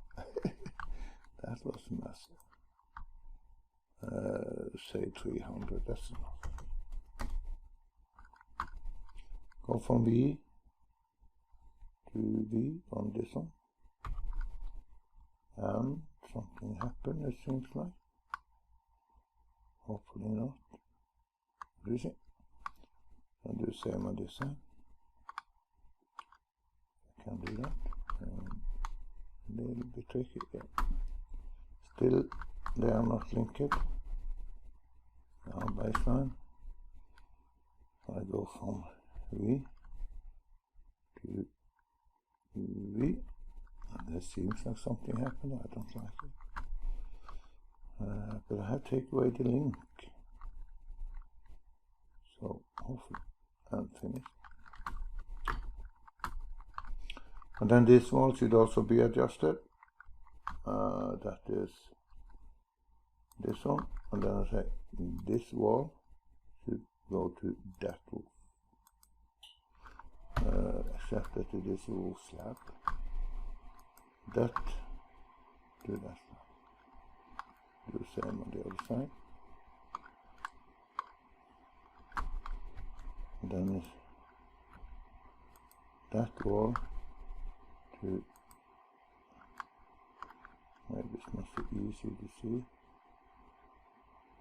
That was massive. Say 300, that's enough. Go from V to V on this one. And something happened, it seems like. Hopefully not. Do you see? I'll do the same on this side. I can do that. A little bit tricky, yeah. Still, they are not linked. Now baseline. I go from V to V. And there seems like something happened. I don't like it. But I have to take away the link. So hopefully I'm finished. And then this wall should also be adjusted. That is this one, and then I say this wall should go to that roof. Except that it is a roof slab. That to that slab. Do the same on the other side. And then is that wall to, maybe it's not so easy to see,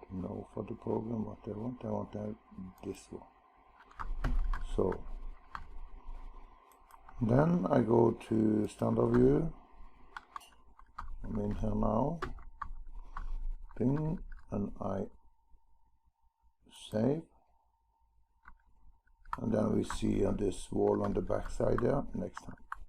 to know for the program what I want. I want to have this one. So Then I go to standard view. I'm in here now. Ping, and I save. And then we see on this wall on the back side there next time.